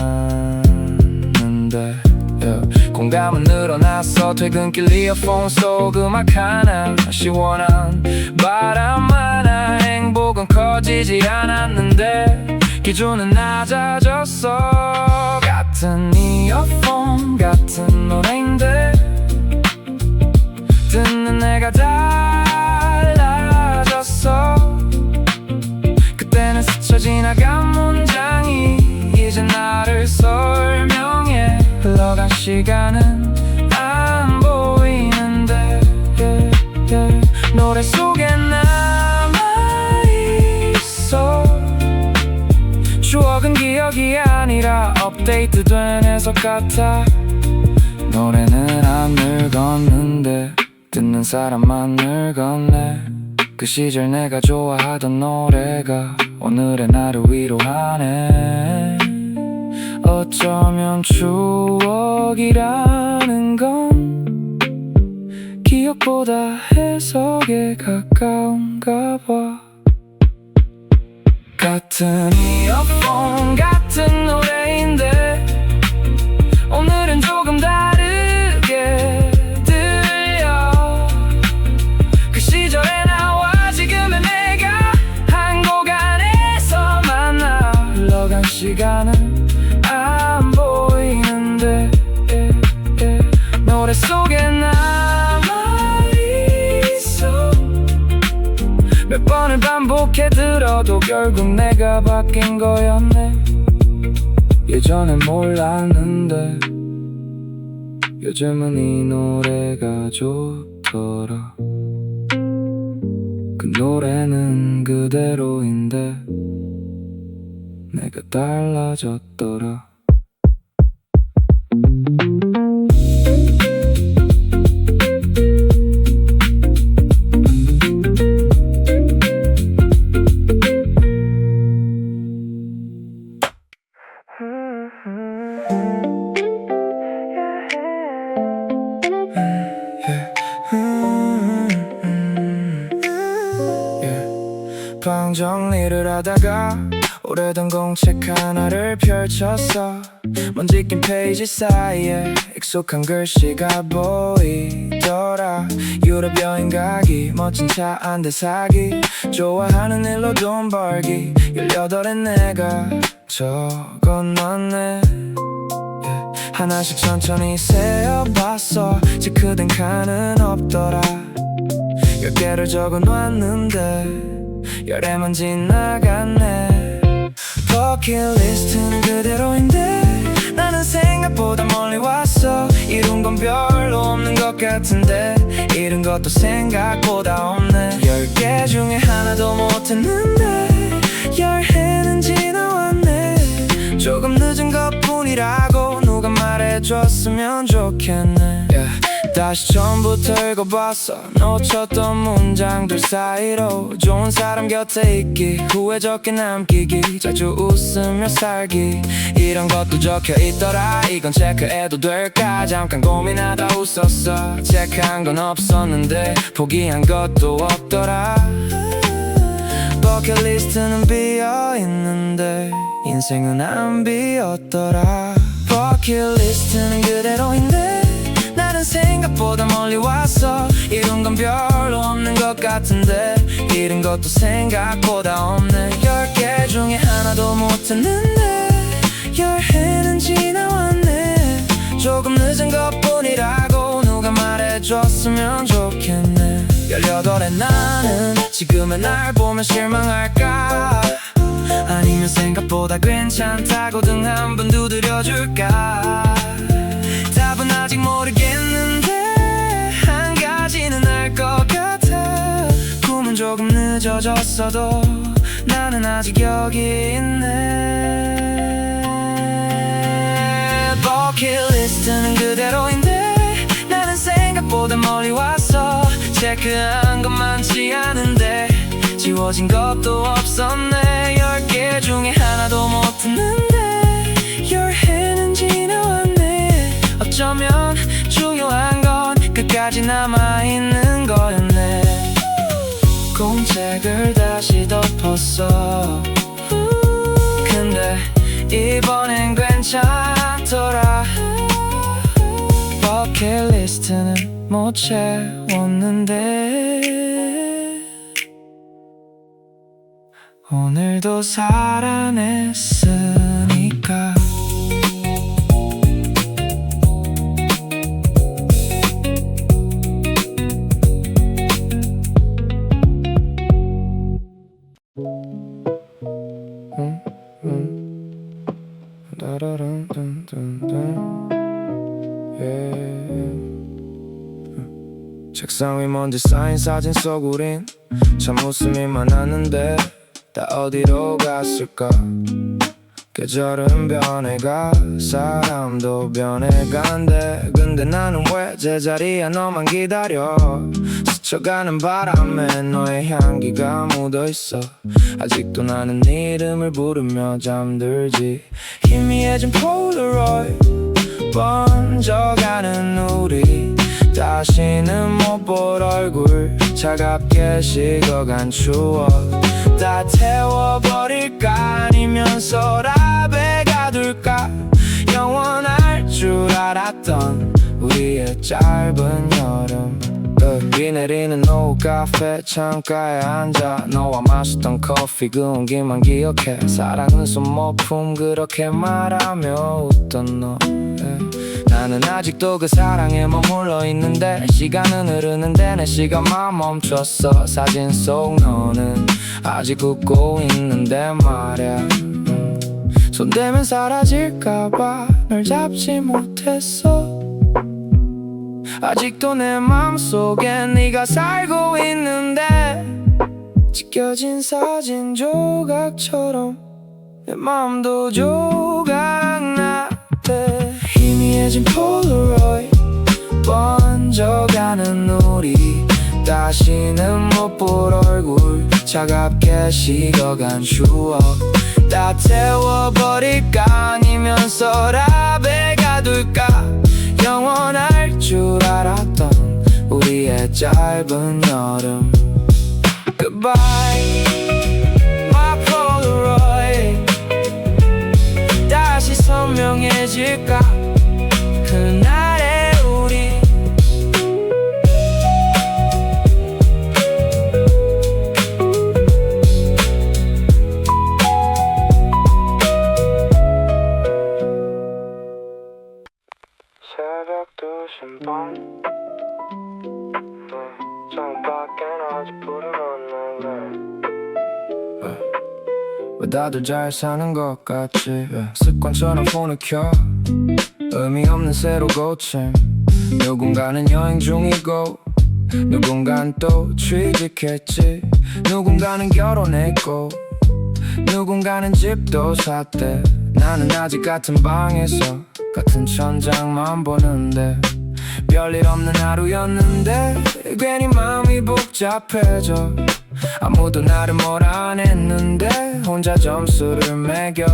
공감은 늘어났어. 퇴근길 이어폰 속 음악 하나, 시원한 바람 하나. 행복은 커지지 않았는데 기준은 낮아졌어. 같은 이어폰 같은 노래인데 듣는 내가 달라졌어. 그때는 스쳐 지나간 문장이 이제 나를 설명해. 흘러간 시간은 안 보이는데 노래 속에 남아있어. 추억은 기억이 아니라 업데이트된 해석 같아. 노래는 안 늙었는데 듣는 사람만 늙었네. 그 시절 내가 좋아하던 노래가 오늘의 나를 위로하네. 어쩌면 추억이라는 건 기억보다 해석에 가까운가 봐. 같은 이어폰 같은 노래인데 오늘은 조금 다르게 들려. 그 시절의 나와 지금의 내가 한 곡 안에서 만나. 흘러간 시간은 안 보이는데 노래 속에 남아있어. 몇 번을 반복해 들어도 결국 내가 바뀐 거였네. 예전엔 몰랐는데 요즘은 이 노래가 좋더라. 그 노래는 그대로인데 내가 달라졌더라. 방 정리를 하다가 오래된 공책 하나를 펼쳤어. 먼지 낀 페이지 사이에 익숙한 글씨가 보이더라. 유럽 여행 가기, 멋진 차 한 대 사기, 좋아하는 일로 돈 벌기. 18에 내가 적어놨네. 하나씩 천천히 세어봤어. 체크된 칸은 없더라. 10개를 적어놨는데 열애만 지나갔네. 버킷리스트는 그대로인데 나는 생각보다 멀리 왔어. 이룬 건 별로 없는 것 같은데 잃은 것도 생각보다 없네. 10개 중에 하나도 못했는데 열해는 지나왔네. 조금 늦은 것뿐이라고 누가 말해줬으면 좋겠네. 다시 처음부터 읽어봤어. 놓쳤던 문장들 사이로 좋은 사람 곁에 있기, 후회 적게 남기기, 자주 웃으며 살기, 이런 것도 적혀있더라. 이건 체크해도 될까 잠깐 고민하다 웃었어. 체크한 건 없었는데 포기한 것도 없더라. 버킷리스트는 비어있는데 인생은 안 비었더라. 버킷리스트는 그대로인데 나는 생각보다 멀리 왔어. 이룬 건 별로 없는 것 같은데 잃은 것도 생각보다 없네. 10개 중에 하나도 못했는데 열해는 지나왔네. 조금 늦은 것뿐이라고 누가 말해줘 해줬으면 좋겠네. 18의 나는 지금의 날 보면 실망할까? 아니면 생각보다 괜찮다고 등 한 번 두드려줄까? 답은 아직 모르겠는데 한 가지는 알 것 같아. 꿈은 조금 늦어졌어도 나는 아직 여기 있네. 버킷리스트는 그대로인데 나는 생각보다 멀리 왔어. 체크한 것 많지 않은데 지워진 것도 없었네. 10개 중에 하나도 못 듣는데 Your hand은 지나왔네. 어쩌면 중요한 건 끝까지 남아있는 거였네. 공책을 다시 덮었어. 근데 이번엔 괜찮더라. 버킷리스트는 못 채웠는데 오늘도 살아냈으니까. 책상 위 먼지 쌓인 사진 속 우린 참 웃음이 많았는데 다 어디로 갔을까? 계절은 변해가 사람도 변해간대. 근데 나는 왜 제자리에 너만 기다려? 스쳐가는 바람에 너의 향기가 묻어있어. 아직도 나는 네 이름을 부르며 잠들지. 희미해진 폴라로이드 번져가는 우리 다시는 못 볼 얼굴 차갑게 식어간 추억 다 태워버릴까? 아니면 서랍에 가둘까? 영원할 줄 알았던 우리의 짧은 여름. 비 내리는 오후 카페 창가에 앉아 너와 마셨던 커피 그 온기만 기억해. 사랑은 손모품 그렇게 말하며 웃던 너. 나는 아직도 그 사랑에 머물러 있는데 시간은 흐르는데 내 시간만 멈췄어. 사진 속 너는 아직 웃고 있는데 말야. 손대면 사라질까봐 널 잡지 못했어. 아직도 내 맘속에 네가 살고 있는데 찢겨진 사진 조각처럼 내 맘도 조각났대. 희미해진 폴라로이드 번져가는 우리 다시는 못 볼 얼굴 차갑게 식어간 추억 다 태워버릴까? 아니면 서랍에 가둘까? 영원할 줄 알았던 우리의 짧은 여름. Goodbye my Polaroid. 다시 선명해질까? 그날의 우리. 새벽 2시 반 창밖엔 아직 불이 났네. 왜 다들 잘 사는 것 같지? 습관처럼 폰을 켜 의미 없는 새로 고침. 누군가는 여행 중이고 누군가는 또 취직했지. 누군가는 결혼했고 누군가는 집도 샀대. 나는 아직 같은 방에서 같은 천장만 보는데 별일 없는 하루였는데 괜히 마음이 복잡해져. 아무도 나를 뭐라 안 했는데 혼자 점수를 매겨.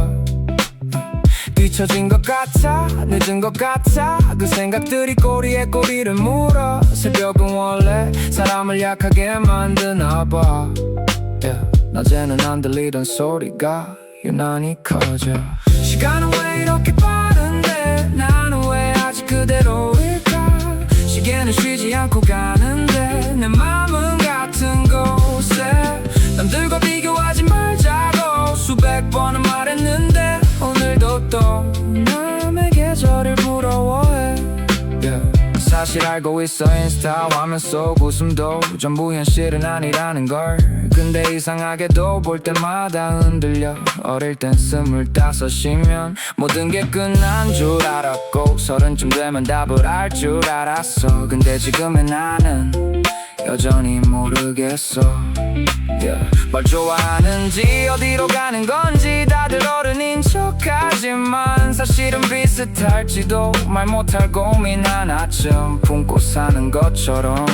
뒤처진 것 같아 늦은 것 같아 그 생각들이 꼬리에 꼬리를 물어. 새벽은 원래 사람을 약하게 만드나 봐. 낮에는 안 들리던 소리가 유난히 커져. 시간은 왜 이렇게 빠른데 나는 왜 아직 그대로일까? 시계는 쉬지 않고 가는데 내 맘은 같은 곳에. 남들과 비교하지 말자고 수백 번은 말했는데 오늘도 또 남의 계절을 부러워해. 사실 알고 있어. 인스타 화면 속 웃음도 전부 현실은 아니라는 걸. 근데 이상하게도 볼 때마다 흔들려. 어릴 땐 25이면 모든 게 끝난 줄 알았고 30쯤 되면 답을 알 줄 알았어. 근데 지금의 나는 여전히 모르겠어. 뭘 좋아하는지 어디로 가는 건지 다들 어른인 척하지만 사실은 비슷할지도 말 못할 고민 하나쯤 품고 사는 것처럼.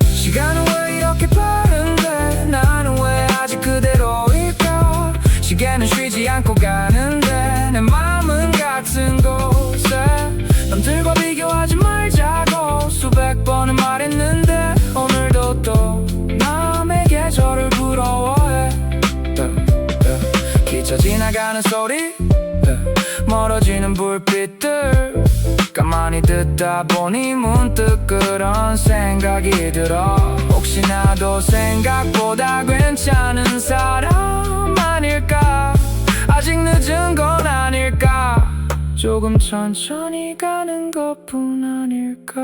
시간은 왜 이렇게 빠른데 나는 왜 아직 그대로일까. 시계는 쉬지 않고 가는데 내 맘은 같은 곳에. 남들과 비교하지 말자고 수백 번은 말했는데 오늘도 또 남의 계절을 부러워해. 기차 지나가는 소리, 멀어지는 불빛들 가만히 듣다 보니 문득 그런 생각이 들어. 혹시 나도 생각보다 괜찮은 사람 아닐까. 아직 늦은 건 아닐까. 조금 천천히 가는 것뿐 아닐까.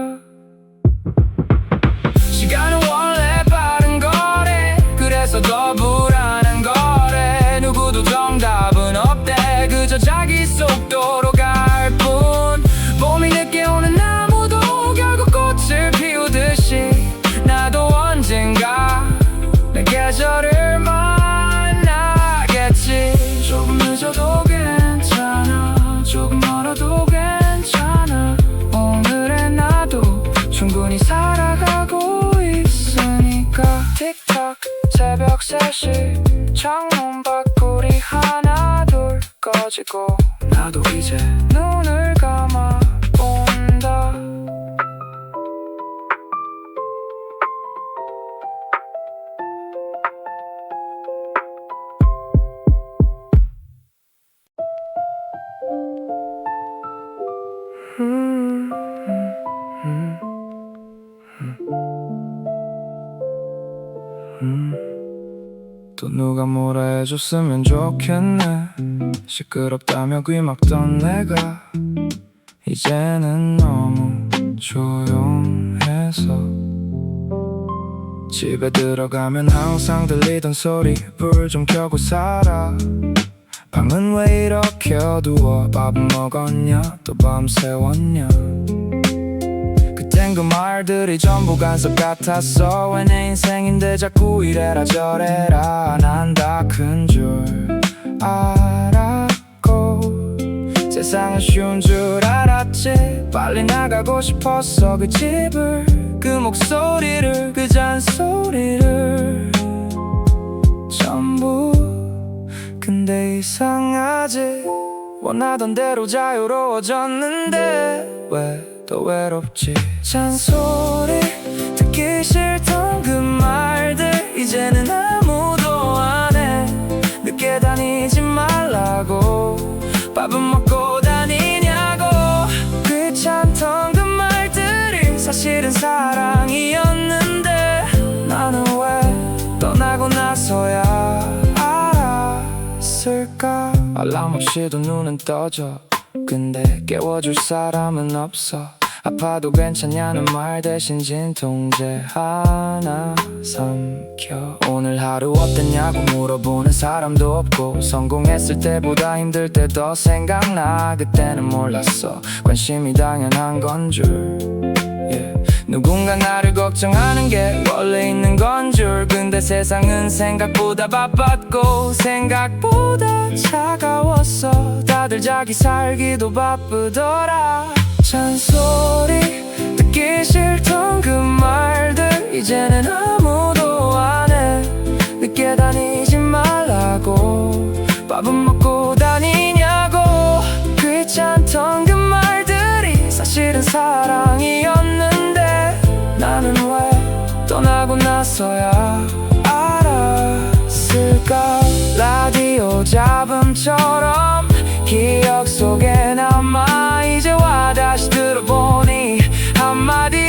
시간은 원래 빠른 거래. 그래서 더 불안한 거래. 누구도 정답은 없대. 그저 자기 속도로 갈 뿐. 봄이 늦게 오는 나무도 결국 꽃을 피우듯이 나도 언젠가 내 계절을 만나겠지. 조금 늦어도 괜찮아. 조금 멀어도 괜찮아. 오늘의 나도 충분히 살아가고 있으니까. 틱탁 새벽 3시 창문 밖구리 하나 둘 꺼지고 나도 이제 눈을 감아 본다. 또 누가 뭐라 해줬으면 좋겠네. 시끄럽다며 귀 막던 내가 이제는 너무 조용해서 집에 들어가면 항상 들리던 소리 불 좀 켜고 살아. 방은 왜 이렇게 어두워. 밥은 먹었냐 또 밤새웠냐. 그땐 그 말들이 전부 간섭 같았어. 왜 내 인생인데 자꾸 이래라 저래라. 난 다 큰 줄 알았고 세상은 쉬운 줄 알았지. 빨리 나가고 싶었어 그 집을. 그 목소리를 그 잔소리를 전부. 근데 이상하지. 원하던 대로 자유로워졌는데 왜 더 외롭지. 잔소리 듣기 싫던 그 말들 이제는 아무도 안 해. 늦게 다니지 말라고 밥은 먹고 다니냐고. 귀찮던 그 말들이 사실은 사랑이었는데 나는 왜 떠나고 나서야 알았을까. 알람 없이도 눈은 떠져. 근데 깨워줄 사람은 없어. 아파도 괜찮냐는 말 대신 진통제 하나 삼켜. 오늘 하루 어땠냐고 물어보는 사람도 없고 성공했을 때보다 힘들 때 더 생각나. 그때는 몰랐어 관심이 당연한 건 줄. 누군가 나를 걱정하는 게 원래 있는 건 줄. 근데 세상은 생각보다 바빴고 생각보다 차가웠어. 다들 자기 살기도 바쁘더라. 잔소리 듣기 싫던 그 말들 이제는 아무도 안 해. 늦게 다니지 말라고 밥은 먹고 다니냐고. 귀찮던 그 말들이 사실은 사랑이었는데 나는 왜 떠나고 나서야 알았을까. 라디오 잡음처럼 기억 속에 남아. 이제 와 다시 들어보니 한마디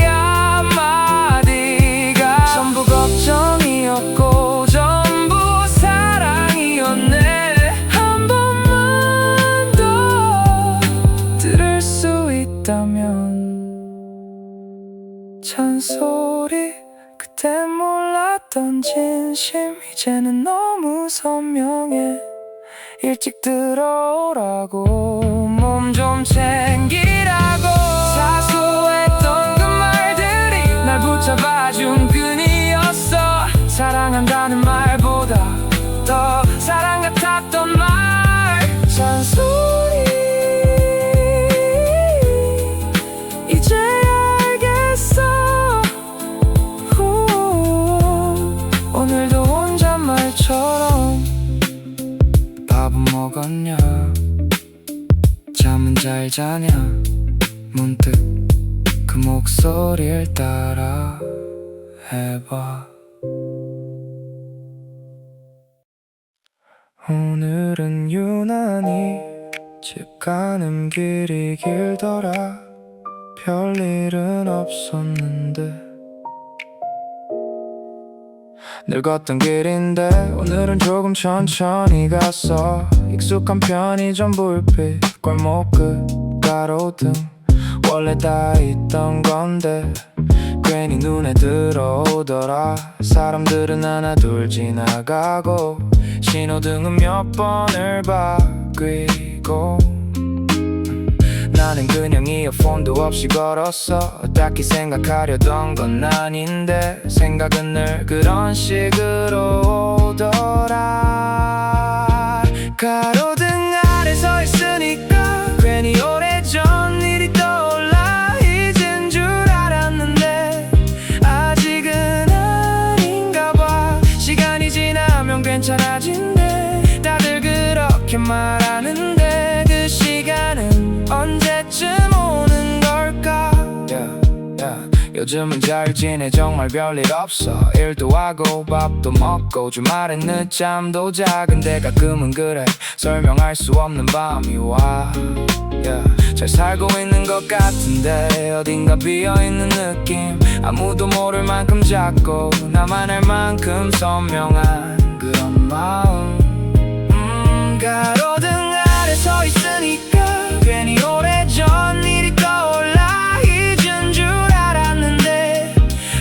한마디가 전부 걱정이었고 전부 사랑이었네. 한 번만 더 들을 수 있다면 잔소리 그땐 몰랐던 진심 이제는 너무 선명해 일찍 들어오라고 몸 좀 챙기라고 사소했던 그 말들이 날 붙잡아준 끈이었어 사랑한다는 말보다 더 사랑 같았던 말 잔소리 이제야 알겠어 오늘도 혼잣말처럼 밥은 먹었냐 잠은 잘 자냐 문득 그 목소리를 따라 해봐 오늘은 유난히 집 가는 길이 길더라 별일은 없었는데 늘 걷던 길인데 오늘은 조금 천천히 갔어 익숙한 편의점 불빛 골목 끝 가로등 원래 다 있던 건데 괜히 눈에 들어오더라 사람들은 하나 둘 지나가고 신호등은 몇 번을 바뀌고 나는 그냥 이어폰도 없이 걸었어 딱히 생각하려던 건 아닌데 생각은 늘 그런 식으로 오더라 가로등 아래 서 있으니까 괜히 오래전 일이 떠올라 잊은 줄 알았는데 아직은 아닌가 봐 시간이 지나면 괜찮아진대 다들 그렇게 말하는데 그 시간은 언제쯤 오는 걸까 요즘은 잘 지내 정말 별일 없어 일도 하고 밥도 먹고 주말엔 늦잠도 자 근데 가끔은 그래 설명할 수 없는 밤이 와 잘 살고 있는 것 같은데 어딘가 비어있는 느낌 아무도 모를 만큼 작고 나만 알 만큼 선명한 그런 마음 가로등 아래 서 있으니까 괜히 오래전 일이 떠올라 잊은 줄 알았는데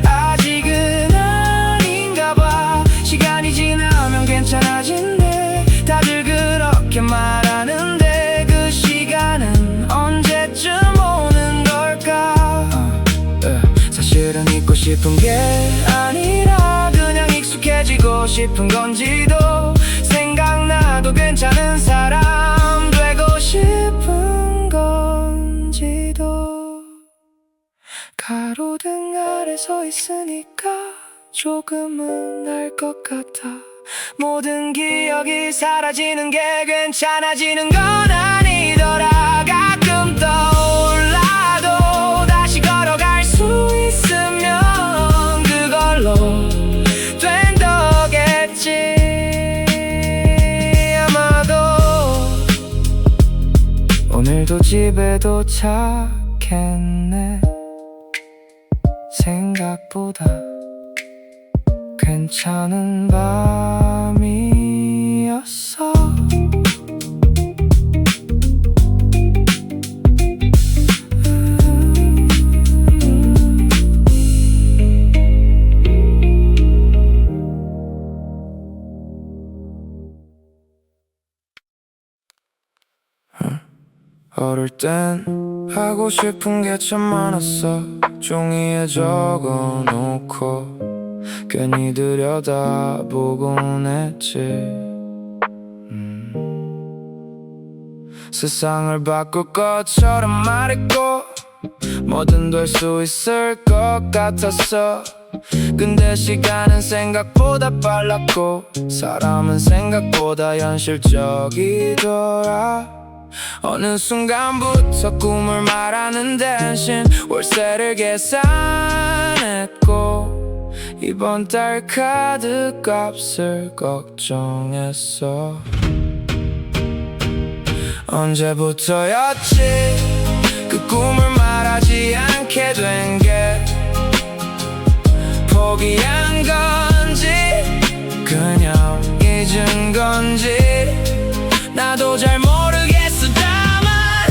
아직은 아닌가 봐 시간이 지나면 괜찮아진대 다들 그렇게 말하는데 그 시간은 언제쯤 오는 걸까 사실은 잊고 싶은 게 아니라 그냥 익숙해지고 싶은 건지도 생각나도 괜찮은 사람 되고 싶은 건지도 가로등 아래 서 있으니까 조금은 알 것 같아 모든 기억이 사라지는 게 괜찮아지는 건 아니더라 가끔 떠올라도 다시 걸어갈 수 있으면 그걸로 된 거겠지 오늘도 집에 도착했네 생각보다 괜찮은 밤이었어 어릴 땐 하고 싶은 게 참 많았어 종이에 적어놓고 괜히 들여다보곤 했지 세상을 바꿀 것처럼 말했고 뭐든 될 수 있을 것 같았어 근데 시간은 생각보다 빨랐고 사람은 생각보다 현실적이더라 어느 순간부터 꿈을 말하는 대신 월세를 계산했고 이번 달 카드 값을 걱정했어 언제부터였지 그 꿈을 말하지 않게 된 게 포기한 건지 그냥 잊은 건지 나도 잘 모르겠어 다만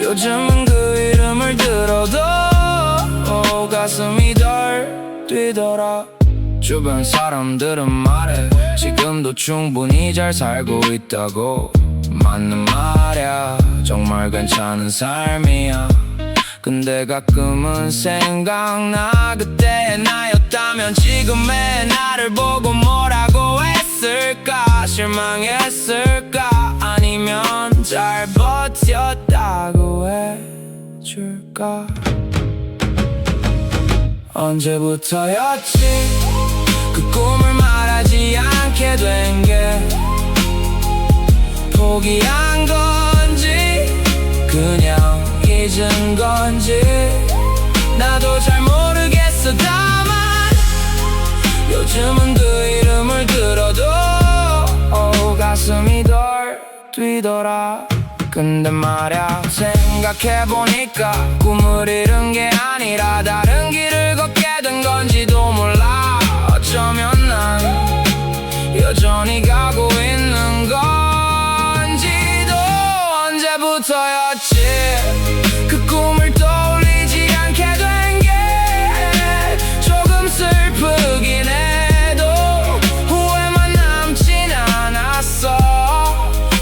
요즘은 그 이름을 들어도 가슴이 덜 뛰더라. 주변 사람들은 말해 지금도 충분히 잘 살고 있다고. 맞는 말이야, 정말 괜찮은 삶이야. 근데 가끔은 생각나. 그때의 나였다면 지금의 나를 보고 뭐라고 했을까? 실망했을까? 아니면 잘 버텼다고 해줄까? 언제부터였지 그 꿈을 말하지 않게 된 게? 포기한 건지 그냥 잊은 건지 나도 잘 모르겠어. 다만 요즘은 그 이름을 들어도 가슴이 덜 뛰더라. 근데 말야 생각해보니까 꿈을 잃은 게 아니라 다른 길을 걷게 된 건지도 몰라. 어쩌면 난 여전히 가고 있는 건지도. 언제부터였지 그 꿈을 떠올리지 않게 된 게? 조금 슬프긴 해도 후회만 남진 않았어.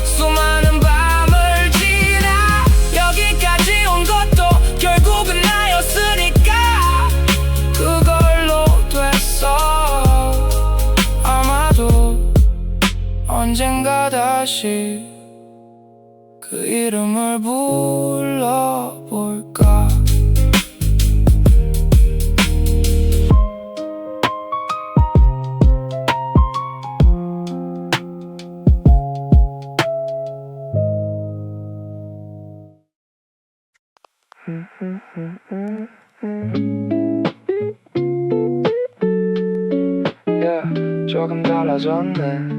수많은 밤을 지나 여기까지 온 것도 결국은 나였으니까 그걸로 됐어. 아마도 언젠가 다시 그 이름을 불러볼까? Yeah, 조금 달라졌네.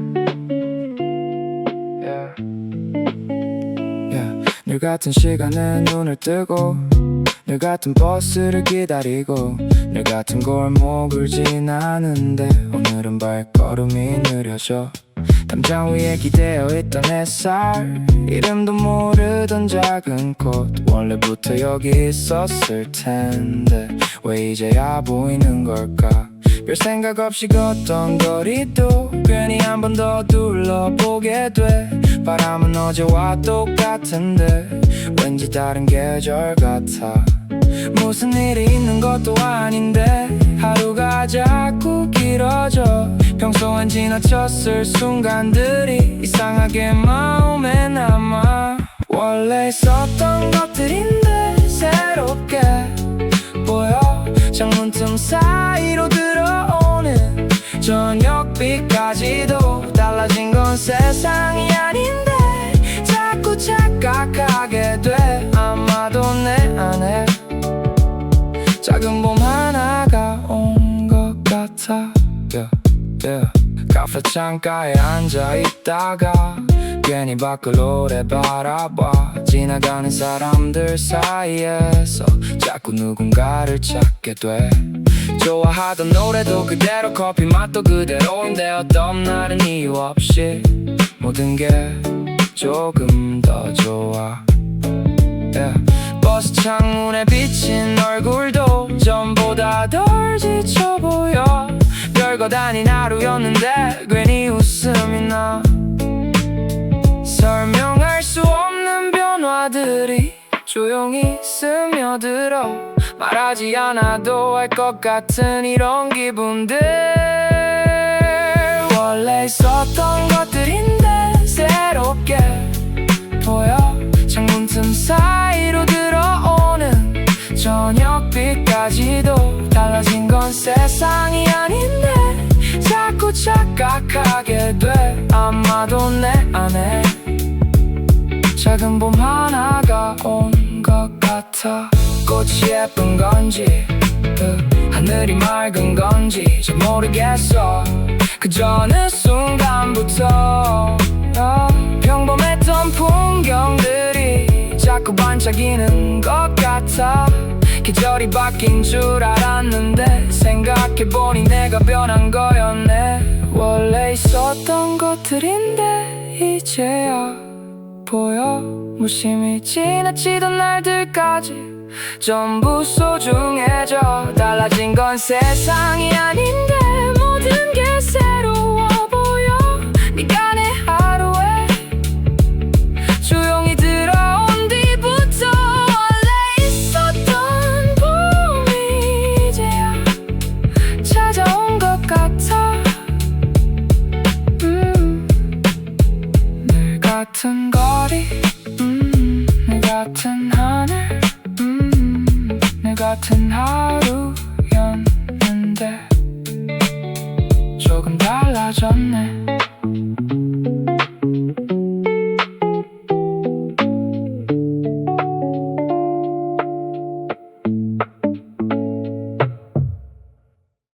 늘 같은 시간에 눈을 뜨고 늘 같은 버스를 기다리고 늘 같은 골목을 지나는데 오늘은 발걸음이 느려져. 담장 위에 기대어 있던 햇살, 이름도 모르던 작은 꽃, 원래부터 여기 있었을 텐데 왜 이제야 보이는 걸까? 별 생각 없이 걷던 거리도 괜히 한 번 더 둘러보게 돼. 바람은 어제와 똑같은데 왠지 다른 계절 같아. 무슨 일이 있는 것도 아닌데 하루가 자꾸 길어져. 평소엔 지나쳤을 순간들이 이상하게 마음에 남아. 원래 있었던 것들인데 새롭게 보여. 창문 틈 사이로 들어오는 저녁빛까지도 달라진 건 세상이 아닌데 자꾸 착각하게 돼. 아마도 내 안에 작은 봄 하나가 온 것 같아. 카페 창가에 앉아있다가 괜히 밖을 오래 바라봐. 지나가는 사람들 사이에서 자꾸 누군가를 찾게 돼. 좋아하던 노래도 그대로, 커피 맛도 그대로인데 어떤 날은 이유 없이 모든 게 조금 더 좋아. 버스 창문에 비친 얼굴도 전보다 덜 지쳐 보여. 별것 아닌 하루였는데 괜히 웃음이 나. 설명할 수 없는 변화들이 조용히 스며들어. 말하지 않아도 알 것 같은 이런 기분들. 원래 있었던 것들인데 새롭게 보여. 창문 틈 사이로 들어오는 저녁빛까지도 달라진 건 세상이 아닌데 자꾸 착각하게 돼. 아마도 내 안에 작은 봄 하나가 온 것 같아. 꽃이 예쁜 건지 하늘이 맑은 건지 잘 모르겠어. 그저 어느 순간부터 평범했던 풍경들이 자꾸 반짝이는 것 같아. 계절이 바뀐 줄 알았는데 생각해보니 내가 변한 거였네. 원래 있었던 것들인데 이제야 보여. 무심히 지나치던 날들까지 전부 소중해져. 달라진 건 세상이 아닌데 모든 게 새로워 보여. 네가 내 하루에 조용히 들어온 뒤부터 원래 있었던 봄이 이제야 찾아온 것 같아. 늘 같은 거리, 늘 같은 하늘, 늘 같은 하루였는데 조금 달라졌네.